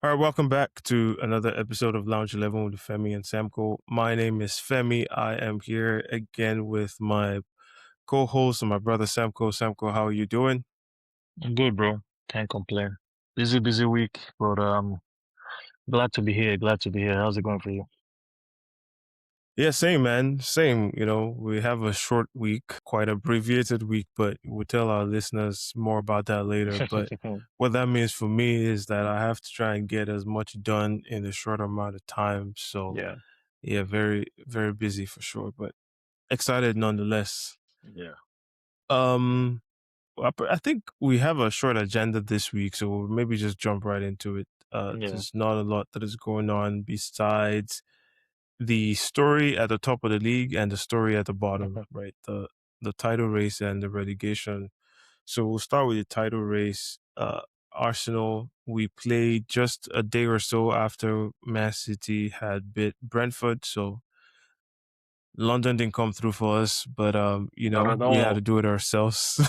All right, welcome back to another episode of Lounge 11 with Femi and Samco. My name is Femi. I am here again with my co-host and my brother Samco. Samco, how are you doing? I'm good, bro. Can't complain. Busy week, but glad to be here. Glad to be here. How's it going for you? Yeah, same, man. Same. We have a short week, quite abbreviated week, but we'll tell our listeners more about that later. But what that means for me is that I have to try and get as much done in a short amount of time. So, Yeah, yeah, very, very busy for sure, but excited nonetheless. yeah, Um, I think we have a short agenda this week, so we'll maybe just jump right into it. yeah. There's not a lot that is going on besides the story at the top of the league and the story at the bottom, right? The title race and the relegation. So we'll start with the title race. Arsenal, we played just a day or so after Man City had beat Brentford, so London didn't come through for us, but Not at we had to all. do it ourselves.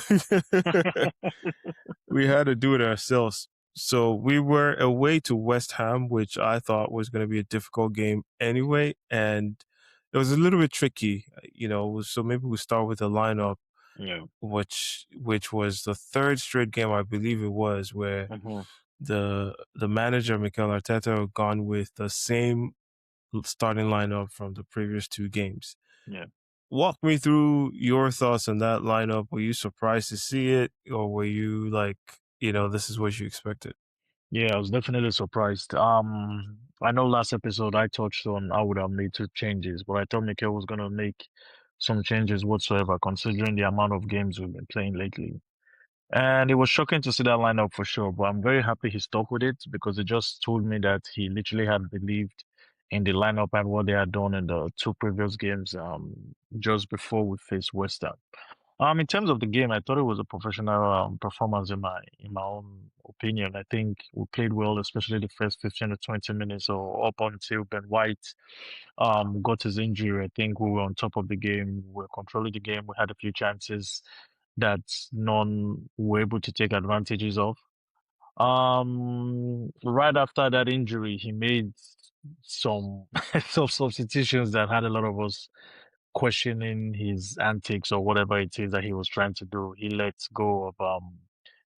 We had to do it ourselves. So we were away to West Ham, which I thought was going to be a difficult game anyway, and it was a little bit tricky, So maybe we start with the lineup, Yeah. which was the third straight game, I believe it was, where hmm the manager Mikel Arteta had gone with the same starting lineup from the previous two games. Yeah. Walk me through your thoughts on that lineup. Were you surprised to see it, or were you like, this is what you expected? Yeah, I was definitely surprised. I know last episode I touched on I would have made two changes, but I thought Mikel was gonna make some changes whatsoever, considering the amount of games we've been playing lately. And it was shocking to see that lineup for sure, but I'm very happy he stuck with it because it just told me that he literally had believed in the lineup and what they had done in the two previous games, just before we faced West Ham. In terms of the game, I thought it was a professional performance in my own opinion. I think we played well, especially the first 15 to 20 minutes or up until Ben White got his injury. I think we were on top of the game. We were controlling the game. We had a few chances that none were able to take advantages of. Right after that injury, he made some some substitutions that had a lot of us questioning his antics or whatever it is that he was trying to do. He let go of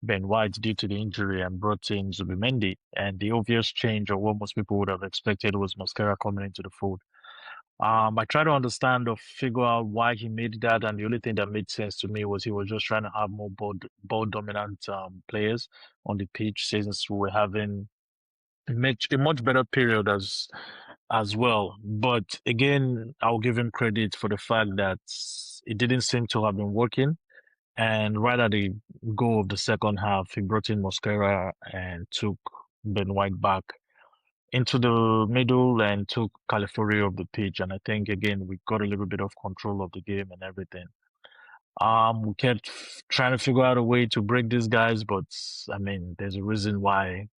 Ben White due to the injury and brought in Zubimendi. And the obvious change, or what most people would have expected, was Mosquera coming into the fold. I try to understand or figure out why he made that, and the only thing that made sense to me was he was just trying to have more ball dominant players on the pitch since we were having a much better period as well. But again, I'll give him credit for the fact that it didn't seem to have been working. And right at the goal of the second half, he brought in Mosquera and took Ben White back into the middle and took Califury off the pitch. And I think again we got a little bit of control of the game and everything. We kept trying to figure out a way to break these guys, but I mean, there's a reason why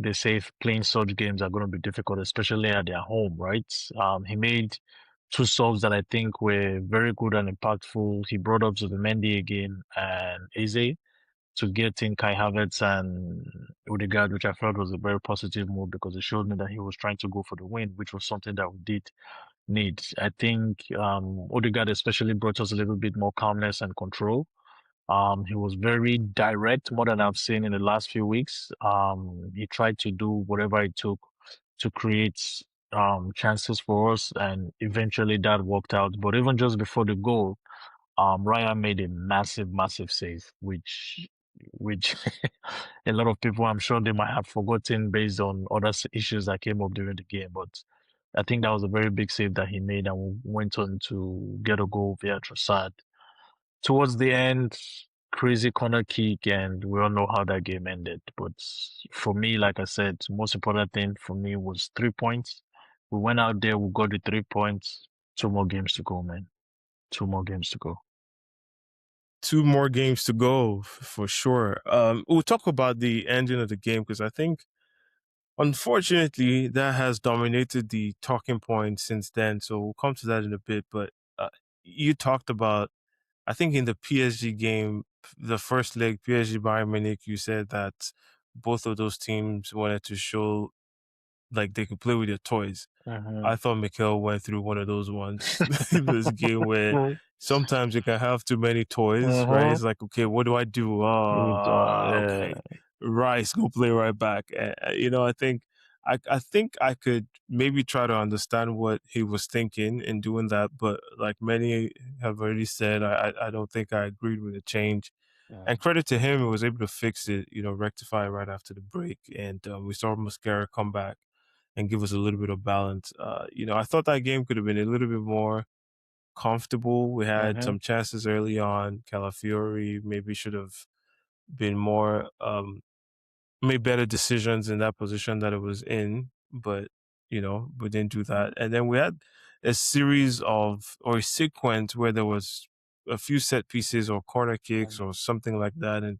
they say playing such games are going to be difficult, especially at their home, right? He made two subs that I think were very good and impactful. He brought up Zubimendi again and Eze to get in Kai Havertz and Odegaard, which I felt was a very positive move because it showed me that he was trying to go for the win, which was something that we did need. I think Odegaard especially brought us a little bit more calmness and control. He was very direct, more than I've seen in the last few weeks. He tried to do whatever it took to create chances for us, and eventually that worked out. But even just before the goal, Raya made a massive save, which a lot of people, I'm sure they might have forgotten based on other issues that came up during the game. But I think that was a very big save that he made, and we went on to get a goal via Trossard. Towards the end, crazy corner kick, and we all know how that game ended. But for me, like I said, most important thing for me was 3 points. We went out there, we got the 3 points. Two more games to go, man. Two more games to go. Two more games to go for sure. We'll talk about the ending of the game because I think, unfortunately, that has dominated the talking point since then. So we'll come to that in a bit. But you talked about, I think, in the PSG game, the first leg, PSG Bayern Munich, you said that both of those teams wanted to show like they could play with their toys. Uh-huh. I thought Mikel went through one of those ones this game where sometimes you can have too many toys, right? Uh-huh. It's like, okay, what do I do? Yeah. Okay, Rice, go play right back. I think I could maybe try to understand what he was thinking in doing that, but like many have already said, I don't think I agreed with the change. Yeah. And credit to him, he was able to fix it, rectify it right after the break, and we saw Mascara come back and give us a little bit of balance. I thought that game could have been a little bit more comfortable. We had Uh-huh. some chances early on. Calafiori maybe should have been more, made better decisions in that position that it was in, but we didn't do that. And then we had a series of or a sequence where there was a few set pieces or corner kicks or something like that, and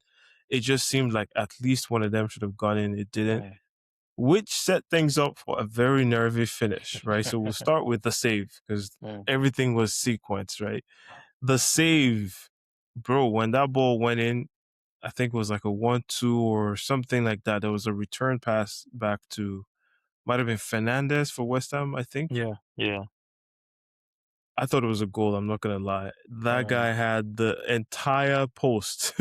it just seemed like at least one of them should have gone in. It didn't, Yeah. which set things up for a very nervy finish, right? So we'll start with the save because Yeah. everything was sequenced, right? The save, bro, when that ball went in, I think it was like a 1-2 or something like that. There was a return pass back to, might have been Fernandez for West Ham, I think. Yeah. Yeah. I thought it was a goal, I'm not going to lie. That Yeah. guy had the entire post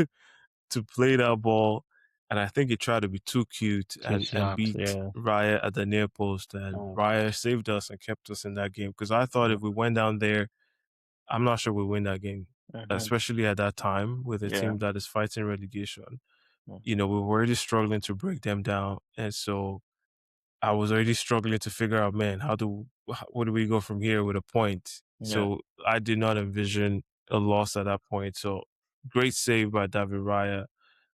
to play that ball. And I think he tried to be too cute Too and sharp. beat Yeah. Raya at the near post. And Oh. Raya saved us and kept us in that game. Because I thought Yeah. if we went down there, I'm not sure we win that game, Uh-huh. especially at that time with a Yeah. team that is fighting relegation. Yeah. We were already struggling to break them down. And so I was already struggling to figure out, man, where do we go from here with a point? Yeah. So I did not envision a loss at that point. So great save by David Raya.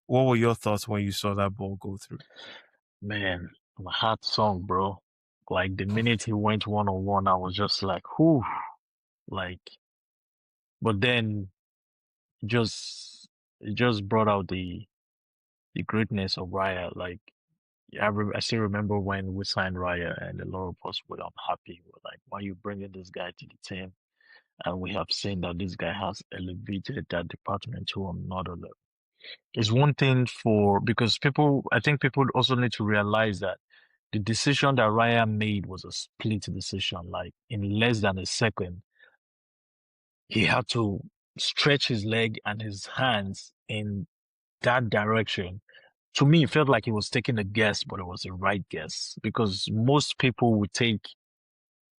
What were your thoughts when you saw that ball go through? Man, my heart sunk, bro. Like the minute he went 1-on-1, I was just like, whew, like, but then just it just brought out the greatness of Raya. Like, I still remember when we signed Raya, and a lot of us were unhappy. We're like, why are you bringing this guy to the team? And we have seen that this guy has elevated that department to another level. It's one thing because I think people also need to realize that the decision that Raya made was a split decision. Like in less than a second, he had to stretch his leg and his hands in that direction. To me, it felt like he was taking a guess, but it was a right guess because most people would take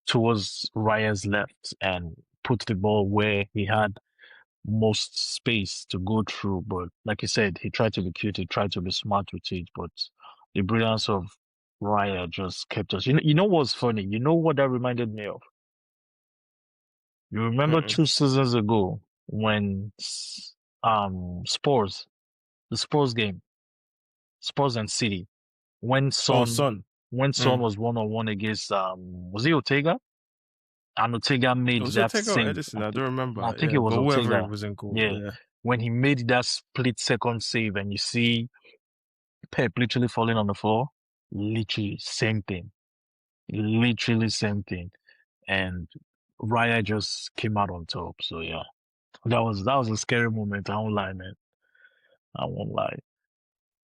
towards Raya's left and put the ball where he had most space to go through. But like you said, he tried to be cute, he tried to be smart with it, but the brilliance of Raya just kept us. You know what's funny? You know what that reminded me of? You remember Mm-mm. 2 seasons ago when Spurs, the Spurs game, Spurs and City, when Oh, Son son. when Son Mm. was 1-on-1 against was it Ortega? And Ortega made Was it that Tego or save. Edison? I don't I remember. think it Yeah, was but whoever Ortega. was in goal, Yeah. yeah. When he made that split second save and you see Pep literally falling on the floor, literally same thing. Literally same thing. And Raya just came out on top. So yeah. That was a scary moment. I won't lie, man. I won't lie.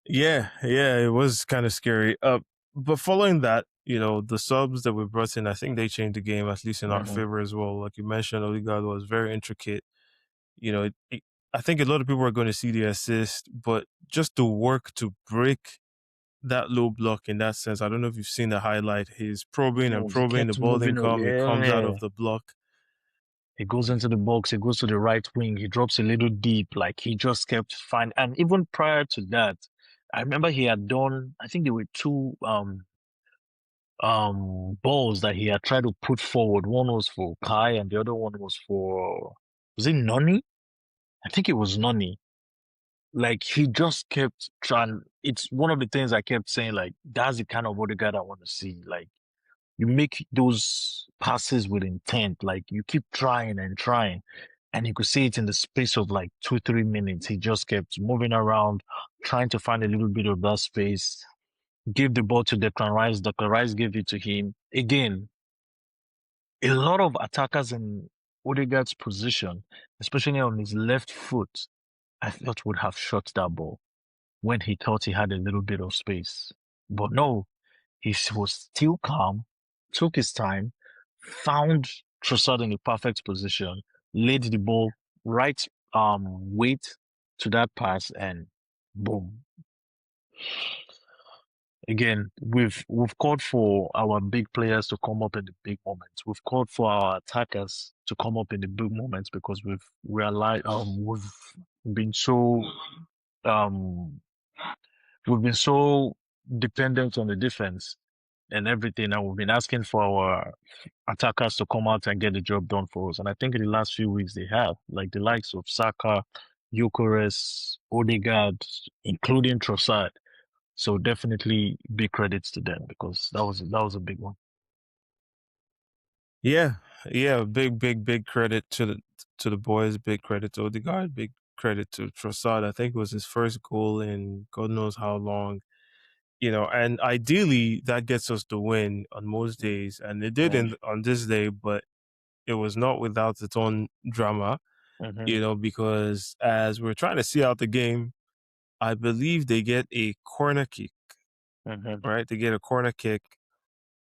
Yeah, it was kind of scary. But following that, the subs that we brought in, I think they changed the game, at least in our Hmm. favor as well. Like you mentioned, Odegaard was very intricate. I think a lot of people are going to see the assist, but just the work to break that low block in that sense. I don't know if you've seen the highlight. He's probing and Moves. He probing. The kept ball didn't moving. come. He comes out Yeah. of the block. He goes into the box, he goes to the right wing, he drops a little deep, like he just kept fine. And even prior to that, I remember he had done, I think there were two balls that he had tried to put forward. One was for Kai and the other one was it Noni? I think it was Noni. Like he just kept trying. It's one of the things I kept saying, like, that's the kind of Odegaard I want to see. Like you make those passes with intent. Like you keep trying and trying. And you could see it in the space of like 2, 3 minutes. He just kept moving around, trying to find a little bit of that space. Give the ball to Declan Rice. Declan Rice gave it to him. Again, a lot of attackers in Odegaard's position, especially on his left foot, I thought would have shot that ball. when he thought he had a little bit of space. But no, was still calm, took his time, found Trossard in a perfect position, laid the ball right weight to that pass, and boom. Again, we've called for our big players to come up in the big moments. We've called for our attackers to come up in the big moments because we've realized been so um we've been so dependent on the defense and everything, and we've been asking for our attackers to come out and get the job done for us. And I think in the last few weeks they have, like the likes of Saka, Gyökeres, Odegaard, including Trossard. So definitely big credits to them because that was a big one. Yeah, yeah, big credit to the boys. Big credit to Odegaard. Big credit to Trossard. I think it was his first goal in God knows how long. And ideally that gets us the win on most days, and it did on this day, but it was not without its own drama. Because as we're trying to see out the game, I believe they get a corner kick, right? They get a corner kick,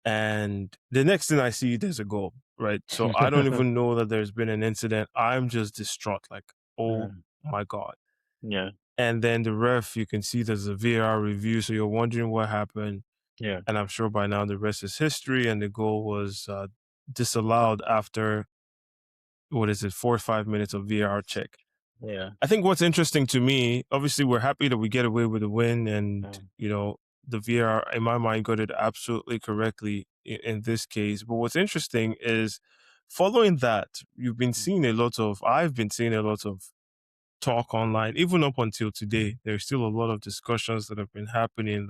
and the next thing I see, there's a goal, right? So I don't even know that there's been an incident. I'm just distraught, like, oh my God. Yeah. And then the ref, you can see there's a VAR review, so you're wondering what happened. Yeah. And I'm sure by now the rest is history, and the goal was disallowed after, 4 or 5 minutes of VAR check. Yeah. I think what's interesting to me, obviously, we're happy that we get away with a win, and the VAR, in my mind, got it absolutely correctly in this case. But what's interesting is, following that, I've been seeing a lot of talk online, even up until today. There's still a lot of discussions that have been happening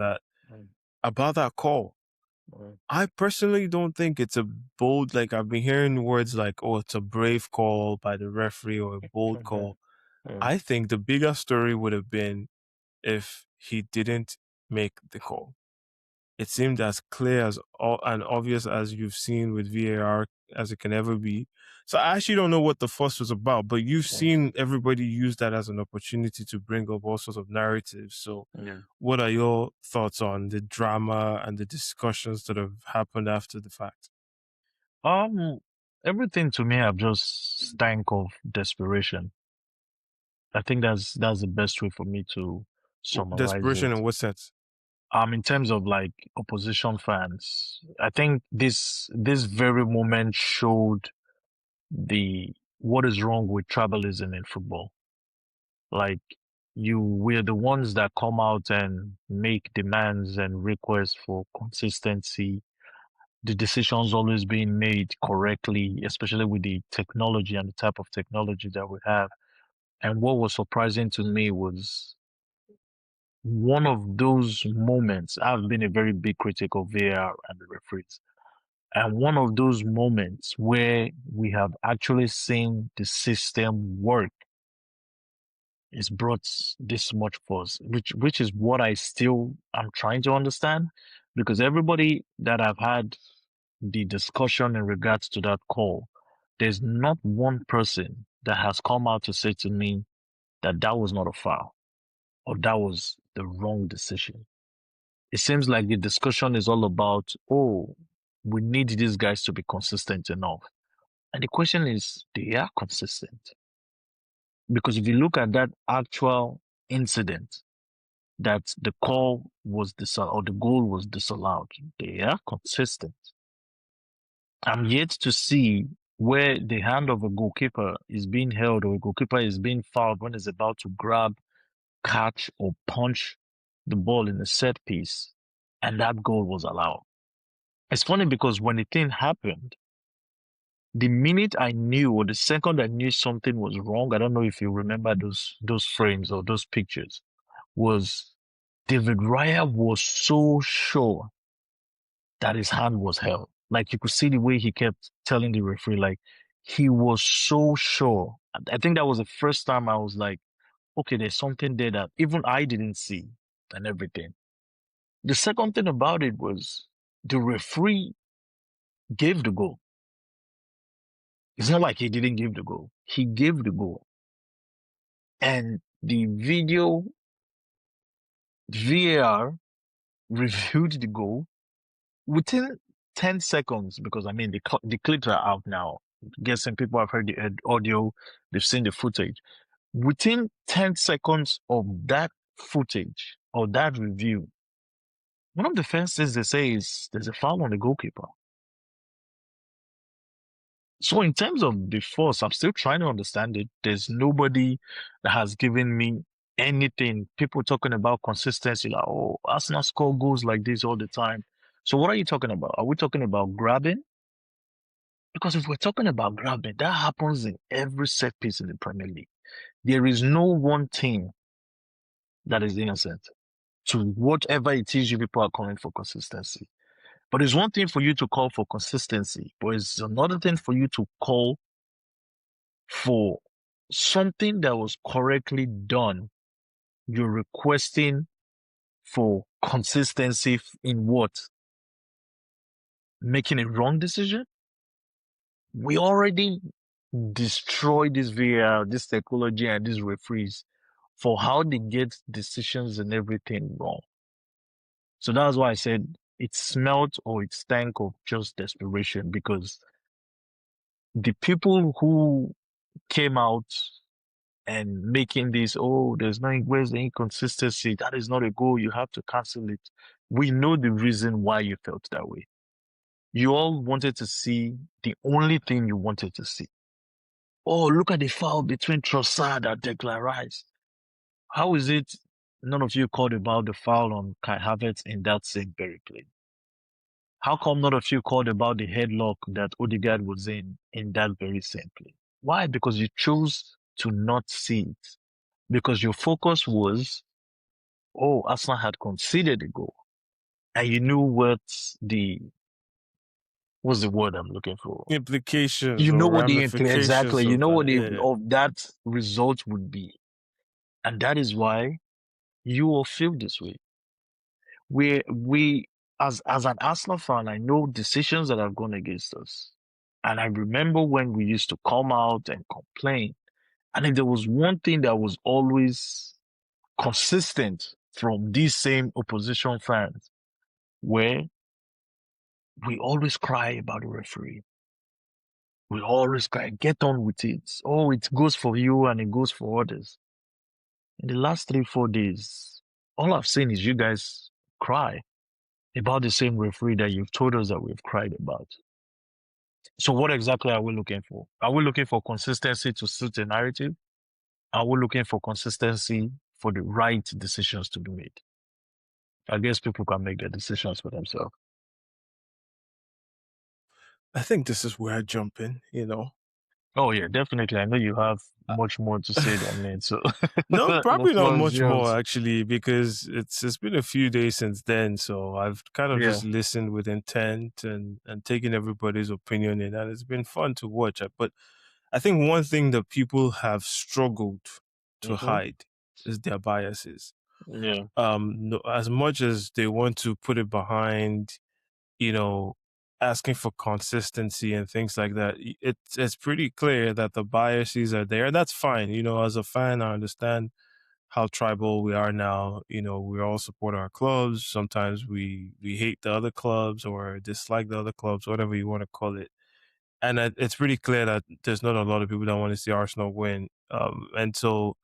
about that call. I personally don't think it's a bold, like I've been hearing words like, oh, it's a brave call by the referee or a bold call. I think the bigger story would have been if he didn't make the call. It seemed as clear as and obvious as you've seen with VAR as it can ever be. So I actually don't know what the fuss was about, but you've seen everybody use that as an opportunity to bring up all sorts of narratives. So what are your thoughts on the drama and the discussions that have happened after the fact? Everything to me have just stank of desperation. I think that's the best way for me to summarize Desperation it. in what sense? In terms of like opposition fans, I think this very moment showed the what is wrong with tribalism in football. Like we're the ones that come out and make demands and requests for consistency. The decisions always being made correctly, especially with the technology and the type of technology that we have. And what was surprising to me was one of those moments. I've been a very big critic of VAR and the referees. And one of those moments where we have actually seen the system work is brought this much force, which is what I'm trying to understand, because everybody that I've had the discussion in regards to that call, there's not one person that has come out to say to me that that was not a foul or that was the wrong decision. It seems like the discussion is all about, oh, we need these guys to be consistent enough. And the question is, they are consistent. Because if you look at that actual incident, that the call was disallowed or the goal was disallowed, they are consistent. I'm yet to see where the hand of a goalkeeper is being held or a goalkeeper is being fouled when he's about to grab, catch, or punch the ball in a set piece, and that goal was allowed. It's funny because when the thing happened, the minute I knew or the second I knew something was wrong, I don't know if you remember those frames or those pictures, was David Raya was so sure that his hand was held. Like you could see the way he kept telling the referee, like he was so sure. I think that was the first time I was like, okay, there's something there that even I didn't see and everything. The second thing about it was the referee gave the goal. It's not like he didn't give the goal. He gave the goal. And the video VAR reviewed the goal within 10 seconds, because I mean, the clips are out now. I'm guessing people have heard the audio, they've seen the footage. Within 10 seconds of that footage or that review, one of the first things they say is there's a foul on the goalkeeper. So in terms of the force, I'm still trying to understand it. There's nobody that has given me anything. People talking about consistency, like, oh, Arsenal score goals like this all the time. So what are you talking about? Are we talking about grabbing? Because if we're talking about grabbing, that happens in every set piece in the Premier League. There is no one team that is innocent to whatever it is you people are calling for consistency. But it's one thing for you to call for consistency, but it's another thing for you to call for something that was correctly done. You're requesting for consistency in what? Making a wrong decision? We already destroyed this VAR, this technology, and these referees for how they get decisions and everything wrong. So that's why I said it smelled or it stank of just desperation, because the people who came out and making this, oh, where's the inconsistency? That is not a goal. You have to cancel it. We know the reason why you felt that way. You all wanted to see the only thing you wanted to see. Oh, look at the foul between Trossard and Declan Rice. How is it none of you called about the foul on Kai Havertz in that same very play? How come none of you called about the headlock that Odegaard was in that very same play? Why? Because you chose to not see it. Because your focus was, oh, Arsenal had conceded a goal. And you knew what's the word I'm looking for? Implications You know or what ramifications exactly, you of know what that. Yeah. of that result would be. And that is why you all feel this way. We as an Arsenal fan, I know decisions that have gone against us. And I remember when we used to come out and complain. And if there was one thing that was always consistent from these same opposition fans, where we always cry about the referee. We always cry, get on with it. Oh, it goes for you and it goes for others. In the last 3, 4 days, all I've seen is you guys cry about the same referee that you've told us that we've cried about. So what exactly are we looking for? Are we looking for consistency to suit a narrative? Are we looking for consistency for the right decisions to be made? I guess people can make their decisions for themselves. I think this is where I jump in. Oh yeah, definitely. I know you have much more to say than me, so No, the probably not floor is much more yours. actually, because it's been a few days since then. So I've kind of Yeah. just listened with intent and taken everybody's opinion in, and it's been fun to watch. But I think one thing that people have struggled to Mm-hmm. hide is their biases. Yeah. No, as much as they want to put it behind, you know, asking for consistency and things like that, it's pretty clear that the biases are there. That's fine. As a fan, I understand how tribal we are now. We all support our clubs. Sometimes we hate the other clubs or dislike the other clubs, whatever you want to call it. And it's pretty clear that there's not a lot of people that want to see Arsenal win. And so,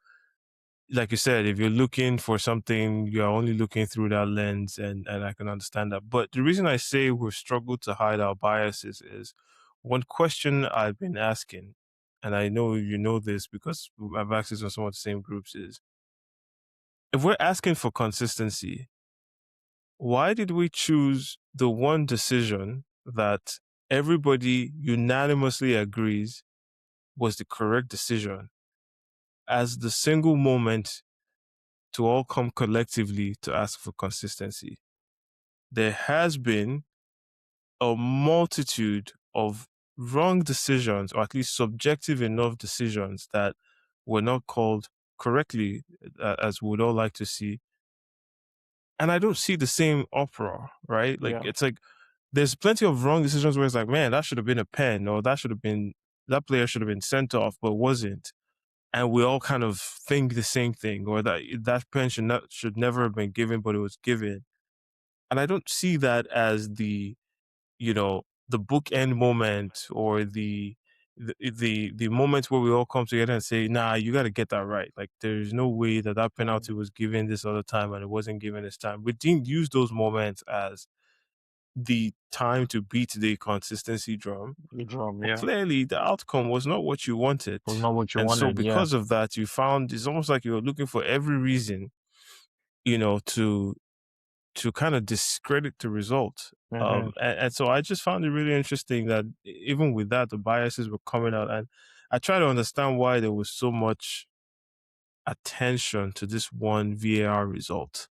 like you said, if you're looking for something, you're only looking through that lens, and I can understand that. But the reason I say we've struggled to hide our biases is one question I've been asking, and I know you know this because I've asked this on some of the same groups, is if we're asking for consistency, why did we choose the one decision that everybody unanimously agrees was the correct decision as the single moment to all come collectively to ask for consistency? There has been a multitude of wrong decisions, or at least subjective enough decisions, that were not called correctly, as we would all like to see. And I don't see the same uproar, right? Like, Yeah. it's like there's plenty of wrong decisions where it's like, man, that should have been a pen, or that player should have been sent off, but wasn't. and we all kind of think the same thing, or that pen should never have been given, but it was given. And I don't see that as the bookend moment, or the moment where we all come together and say, nah, you got to get that right. Like, there's no way that penalty was given this other time and it wasn't given this time. We didn't use those moments as the time to beat the consistency drum. The drum, But yeah. clearly, the outcome was not what you wanted. Was not what you And so, wanted, yeah. because of that, you found it's almost like you were looking for every reason, to kind of discredit the result. And so I just found it really interesting that even with that, the biases were coming out. And I try to understand why there was so much attention to this one VAR result.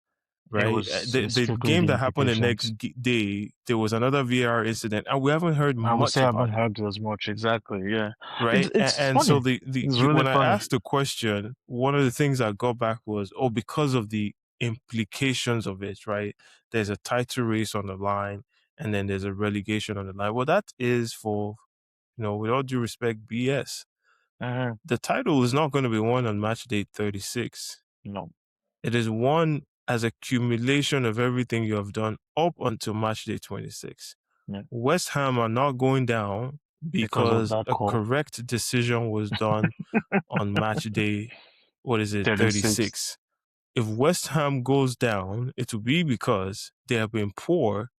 It Right, was the strictly game the that happened the next implications. day, there was another VAR incident, and we haven't heard I would say much I about haven't it. heard as much, exactly, yeah. Right, It's and so funny. the It's really when I funny. asked the question, one of the things I got back was, oh, because of the implications of it. Right, there's a title race on the line, and then there's a relegation on the line. Well, that is, for with all due respect, BS. The title is not going to be won on match day 36. No. It is won as accumulation of everything you have done up until match day 26. Yeah. West Ham are not going down Because of because that a call. correct decision was done on match day, 36. 36. If West Ham goes down, it will be because they have been poor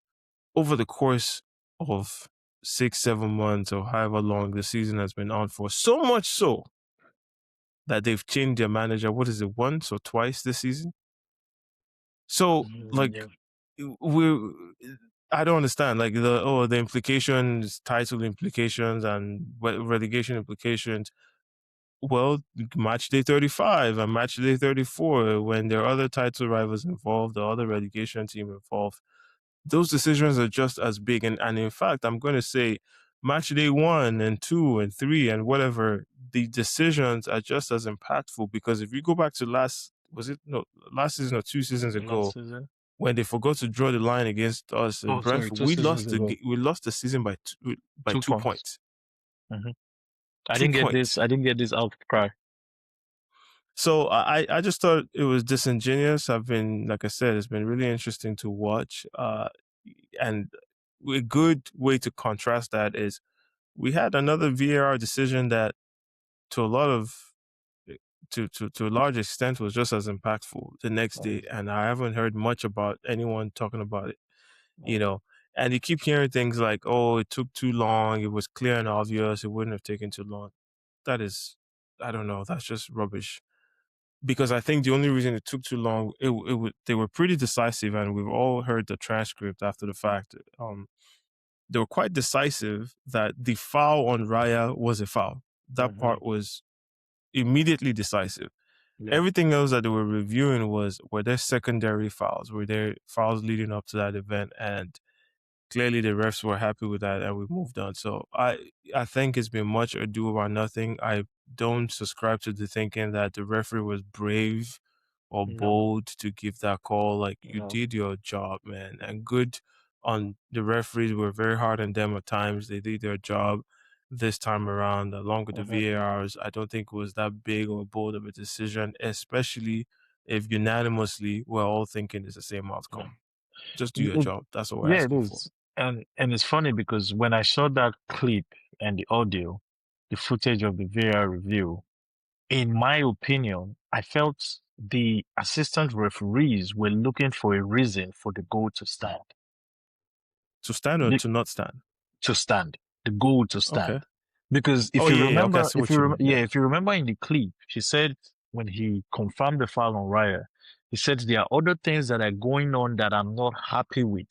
over the course of 6-7 months, or however long the season has been on for. So much so that they've changed their manager, once or twice this season? So, like, we I don't understand, like, the implications, title implications, and relegation implications. Well, match day 35 and match day 34, when there are other title rivals involved, the other relegation team involved, those decisions are just as big. And in fact, I'm going to say match day 1 and 2 and 3 and whatever, the decisions are just as impactful, because if you go back to last season or 2 seasons ago, when they forgot to draw the line against us in Sorry, Brentford, 2 seasons ago. we lost the season by 2 points. I 2 didn't get points. this. I didn't get this outcry. So I just thought it was disingenuous. Like I said, it's been really interesting to watch. And a good way to contrast that is we had another VAR decision that, to a large extent, was just as impactful the next day, and I haven't heard much about anyone talking about it. And you keep hearing things like, oh, it took too long, it was clear and obvious, it wouldn't have taken too long. That is, I don't know, that's just rubbish. Because I think the only reason it took too long, they were pretty decisive, and we've all heard the transcript after the fact. They were quite decisive that the foul on Raya was a foul. That part was immediately decisive. Yeah. Everything else that they were reviewing were there secondary fouls, were there fouls leading up to that event, and clearly the refs were happy with that, and we moved on. So I think it's been much ado about nothing. I don't subscribe to the thinking that the referee was brave or bold to give that call. Like, you did your job, man, and good on the referees. Were very hard on them at times. They did their job this time around, along with the VARs. I don't think it was that big or bold of a decision, especially if unanimously we're all thinking it's the same outcome. Just do your job. That's what we're Yeah, it asking for. is. And it's funny because when I saw that clip and the audio, the footage of the VAR review, in my opinion, I felt the assistant referees were looking for a reason for the goal to stand. To stand or to not stand? To stand. The goal to stand. Okay. Because if Oh, you yeah, yeah. Okay, I remember, see what you mean. if you remember in the clip, she said when he confirmed the foul on Raya, he said there are other things that are going on that I'm not happy with.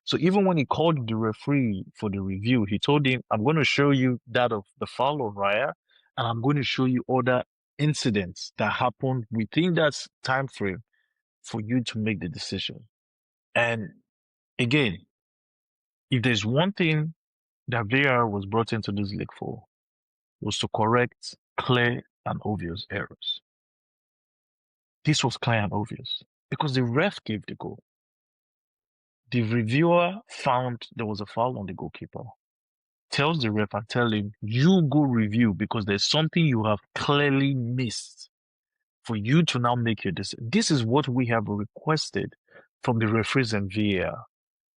So even when he called the referee for the review, he told him, I'm going to show you that of the foul on Raya, and I'm going to show you other incidents that happened within that time frame for you to make the decision. And again, if there's one thing that VAR was brought into this league for, was to correct clear and obvious errors. This was clear and obvious because the ref gave the goal. The reviewer found there was a foul on the goalkeeper. tells the ref and tell him, you go review because there's something you have clearly missed for you to now make your decision. This is what we have requested from the referees and VAR.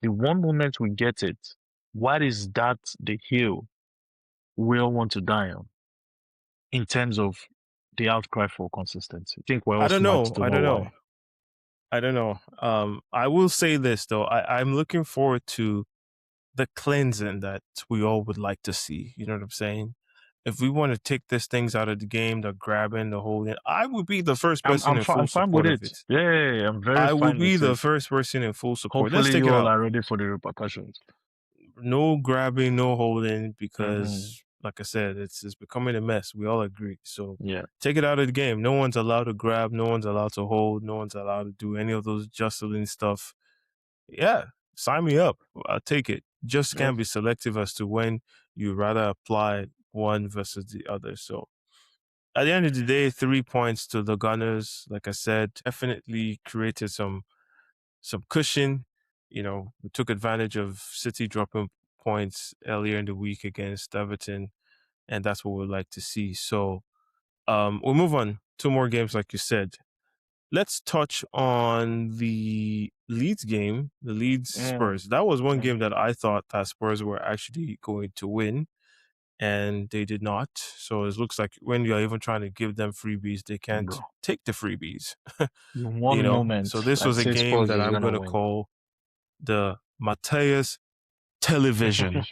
The one moment we get it, what is that the hill we all want to die on in terms of the outcry for consistency? I think we're all I don't smart know. to I know don't know. why. I don't know. I will say this though. I'm looking forward to the cleansing that we all would like to see. You know what I'm saying? If we want to take these things out of the game, the grabbing, the holding, I would be the first person in full I'm fine with support of it. it. Yeah, I'm very I will fine be with the it. first person in full support. Let's Hopefully take you it all out. are ready for the repercussions. No grabbing, no holding, Mm-hmm. because like I said, it's becoming a mess. We all agree. So Yeah. take it out of the game. No one's allowed to grab, no one's allowed to hold, no one's allowed to do any of those jostling stuff. Yeah, sign me up. I'll take it. Just Yes. can't be selective as to when you rather apply one versus the other. So at the end of the day, 3 points to the Gunners. Like I said, definitely created some cushion. You know, we took advantage of City dropping points earlier in the week against Everton, and that's what we'd like to see. So we'll move on. Two more games, like you said. Let's touch on the Leeds game, the Leeds Mm. Spurs. That was one game Mm. that I thought that Spurs were actually going to win, and they did not. So it looks like when you're even trying to give them freebies, they can't Bro, take the freebies. in You one know, moment, so this I'd was a say game Spurs that is I'm going gonna to win. call the Mateus Television.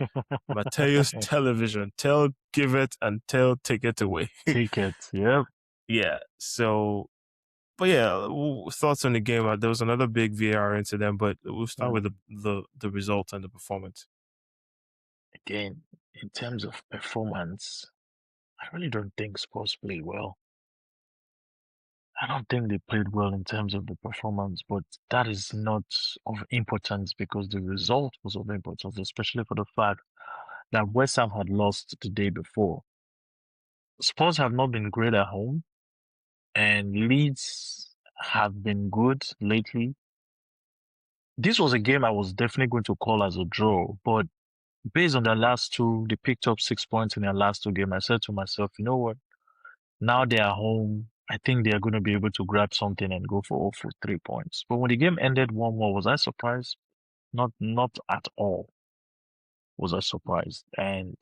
Mateus Television. Tell, give it, and tell, take it away. Ticket, yep. Yeah. So, but yeah, thoughts on the game. There was another big VAR incident, but we'll start with Mm. the result and the performance. Again, in terms of performance, I really don't think Spurs played well. I don't think they played well in terms of the performance, but that is not of importance because the result was of importance, especially for the fact that West Ham had lost the day before. Spurs have not been great at home, and Leeds have been good lately. This was a game I was definitely going to call as a draw, but based on their last two, they picked up 6 points in their last two games. I said to myself, you know what? Now they are home. I think they are going to be able to grab something and go for 3 points. But when the game ended 1-1, was I surprised? Not at all was I surprised. And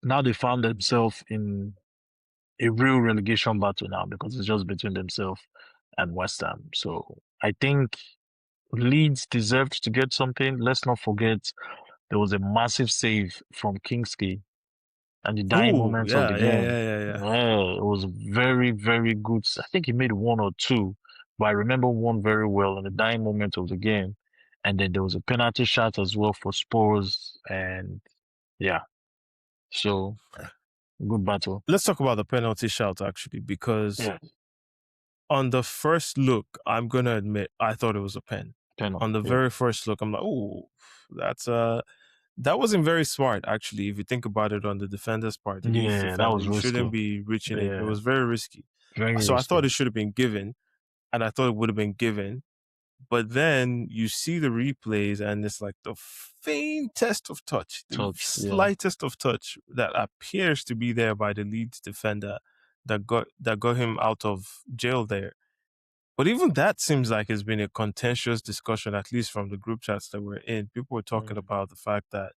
now they found themselves in a real relegation battle now because it's just between themselves and West Ham. So I think Leeds deserved to get something. Let's not forget there was a massive save from Kingsley at the dying Oh, moments of the yeah, yeah, game. yeah, yeah, yeah. Yeah, it was very, very good. I think he made one or two, but I remember one very well in the dying moment of the game. And then there was a penalty shot as well for Spurs. And yeah, so good battle. Let's talk about the penalty shout actually, because Yeah, on the first look, I'm gonna admit I thought it was a pen. penalty. On the Yeah. very first look, I'm like, oh, that's that wasn't very smart actually. If you think about it, on the defender's part, the Leeds Yeah, that defender, was you shouldn't risky. be reaching it. It Yeah, was very risky. very So I risky. thought it should have been given, and I thought it would have been given. But then you see the replays, and it's like the faintest of touch, the Touch. Yeah. slightest of touch that appears to be there by the Leeds defender that got him out of jail there. But even that seems like it's been a contentious discussion, at least from the group chats that we're in. People were talking Mm. about the fact that,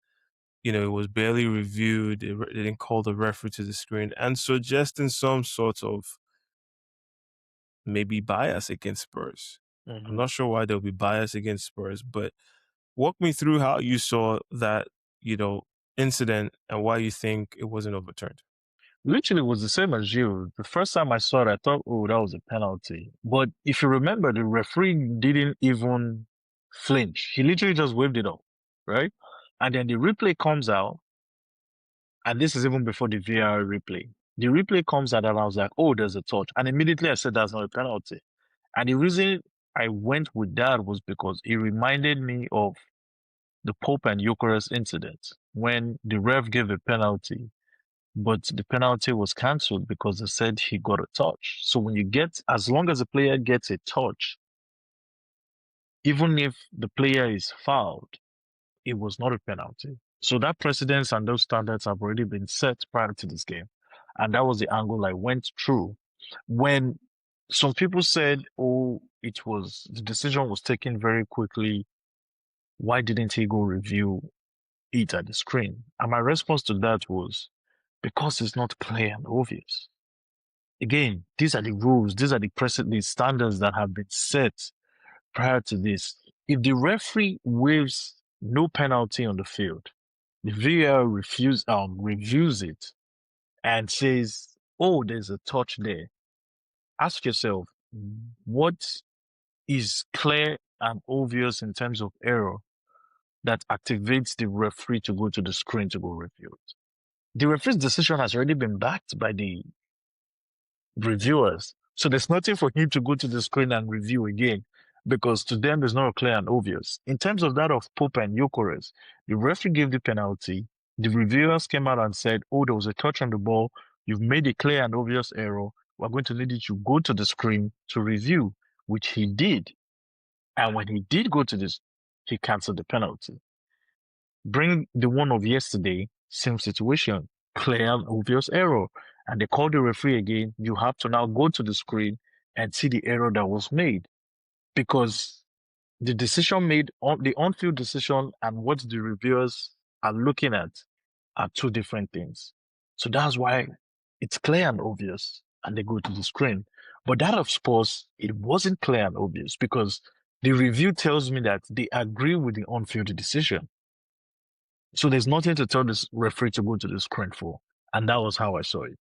it was barely reviewed. They didn't call the referee to the screen, and suggesting some sort of maybe bias against Spurs. I'm Mhm. not sure why there'll be bias against Spurs, but walk me through how you saw that, incident and why you think it wasn't overturned. Literally was the same as you. The first time I saw it, I thought, oh, that was a penalty. But if you remember, the referee didn't even flinch. He literally just waved it off, right? And then the replay comes out, and this is even before the VAR replay. The replay comes out, and I was like, oh, there's a touch. And immediately I said, that's not a penalty. And the reason I went with that was because it reminded me of the Pope and Eucharist incident when the ref gave a penalty but the penalty was cancelled because they said he got a touch. So when you get, as long as the player gets a touch, even if the player is fouled, it was not a penalty. So that precedence and those standards have already been set prior to this game. And that was the angle I went through. When some people said, oh, the decision was taken very quickly. Why didn't he go review it at the screen? And my response to that was, because it's not clear and obvious. Again, these are the rules, these are the standards that have been set prior to this. If the referee waves no penalty on the field, the VAR reviews it and says, oh, there's a touch there. Ask yourself, what is clear and obvious in terms of error that activates the referee to go to the screen to go review it? The referee's decision has already been backed by the reviewers. So there's nothing for him to go to the screen and review again, because to them there's not clear and obvious. In terms of that of Pope and Gyökeres, the referee gave the penalty. The reviewers came out and said, oh, there was a touch on the ball. You've made a clear and obvious error. We're going to need you to go to the screen to review, which he did. And when he did go to this, he cancelled the penalty. Bring the one of yesterday, same situation, clear and obvious error. And they call the referee again. You have to now go to the screen and see the error that was made, because the decision made on the on-field decision and what the reviewers are looking at are two different things. So that's why it's clear and obvious and they go to the screen. But that of Spurs, it wasn't clear and obvious, because the review tells me that they agree with the on-field decision. So there's nothing to tell this referee to go to the screen for. And that was how I saw it.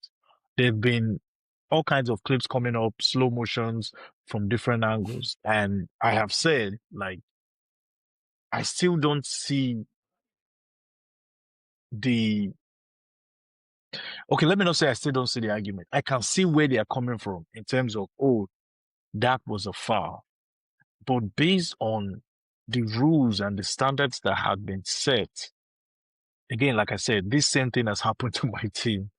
There've been all kinds of clips coming up, slow motions from different angles. And I have said, like, I still don't see okay, let me not say I still don't see the argument. I can see where they are coming from in terms of, oh, that was a foul. But based on the rules and the standards that had been set, again, like I said, this same thing has happened to my team.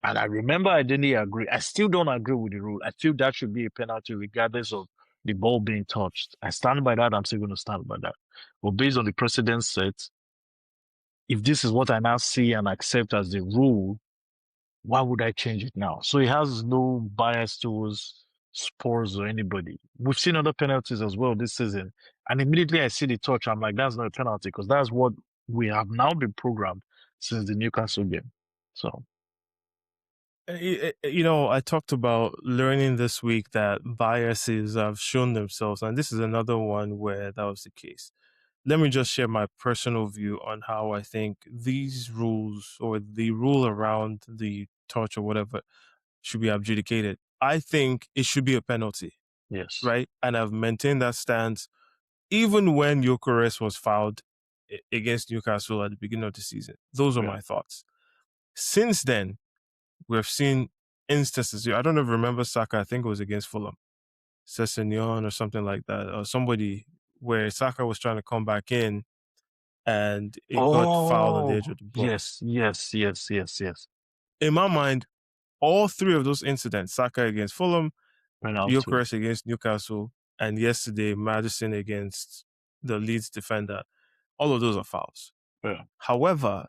And I remember I didn't agree. I still don't agree with the rule. I feel that should be a penalty regardless of the ball being touched. I stand by that. I'm still going to stand by that. But based on the precedent set, if this is what I now see and accept as the rule, why would I change it now? So it has no bias towards Spurs or anybody. We've seen other penalties as well this season. And immediately I see the touch, I'm like, that's not a penalty, because that's what we have now been programmed since the Newcastle game. So. I talked about learning this week that biases have shown themselves, and this is another one where that was the case. Let me just share my personal view on how I think these rules, or the rule around the touch or whatever, should be adjudicated. I think it should be a penalty. Yes. Right? And I've maintained that stance even when Gyökeres was fouled against Newcastle at the beginning of the season. Those are my thoughts. Since then, we've seen instances. I don't even remember Saka. I think it was against Fulham, Sessegnon or something like that, or somebody where Saka was trying to come back in and it got fouled on the edge of the box. Yes. In my mind, all three of those incidents, Saka against Fulham, Gyökeres against Newcastle, and yesterday Maddison against the Leeds defender, all of those are fouls. Yeah. However,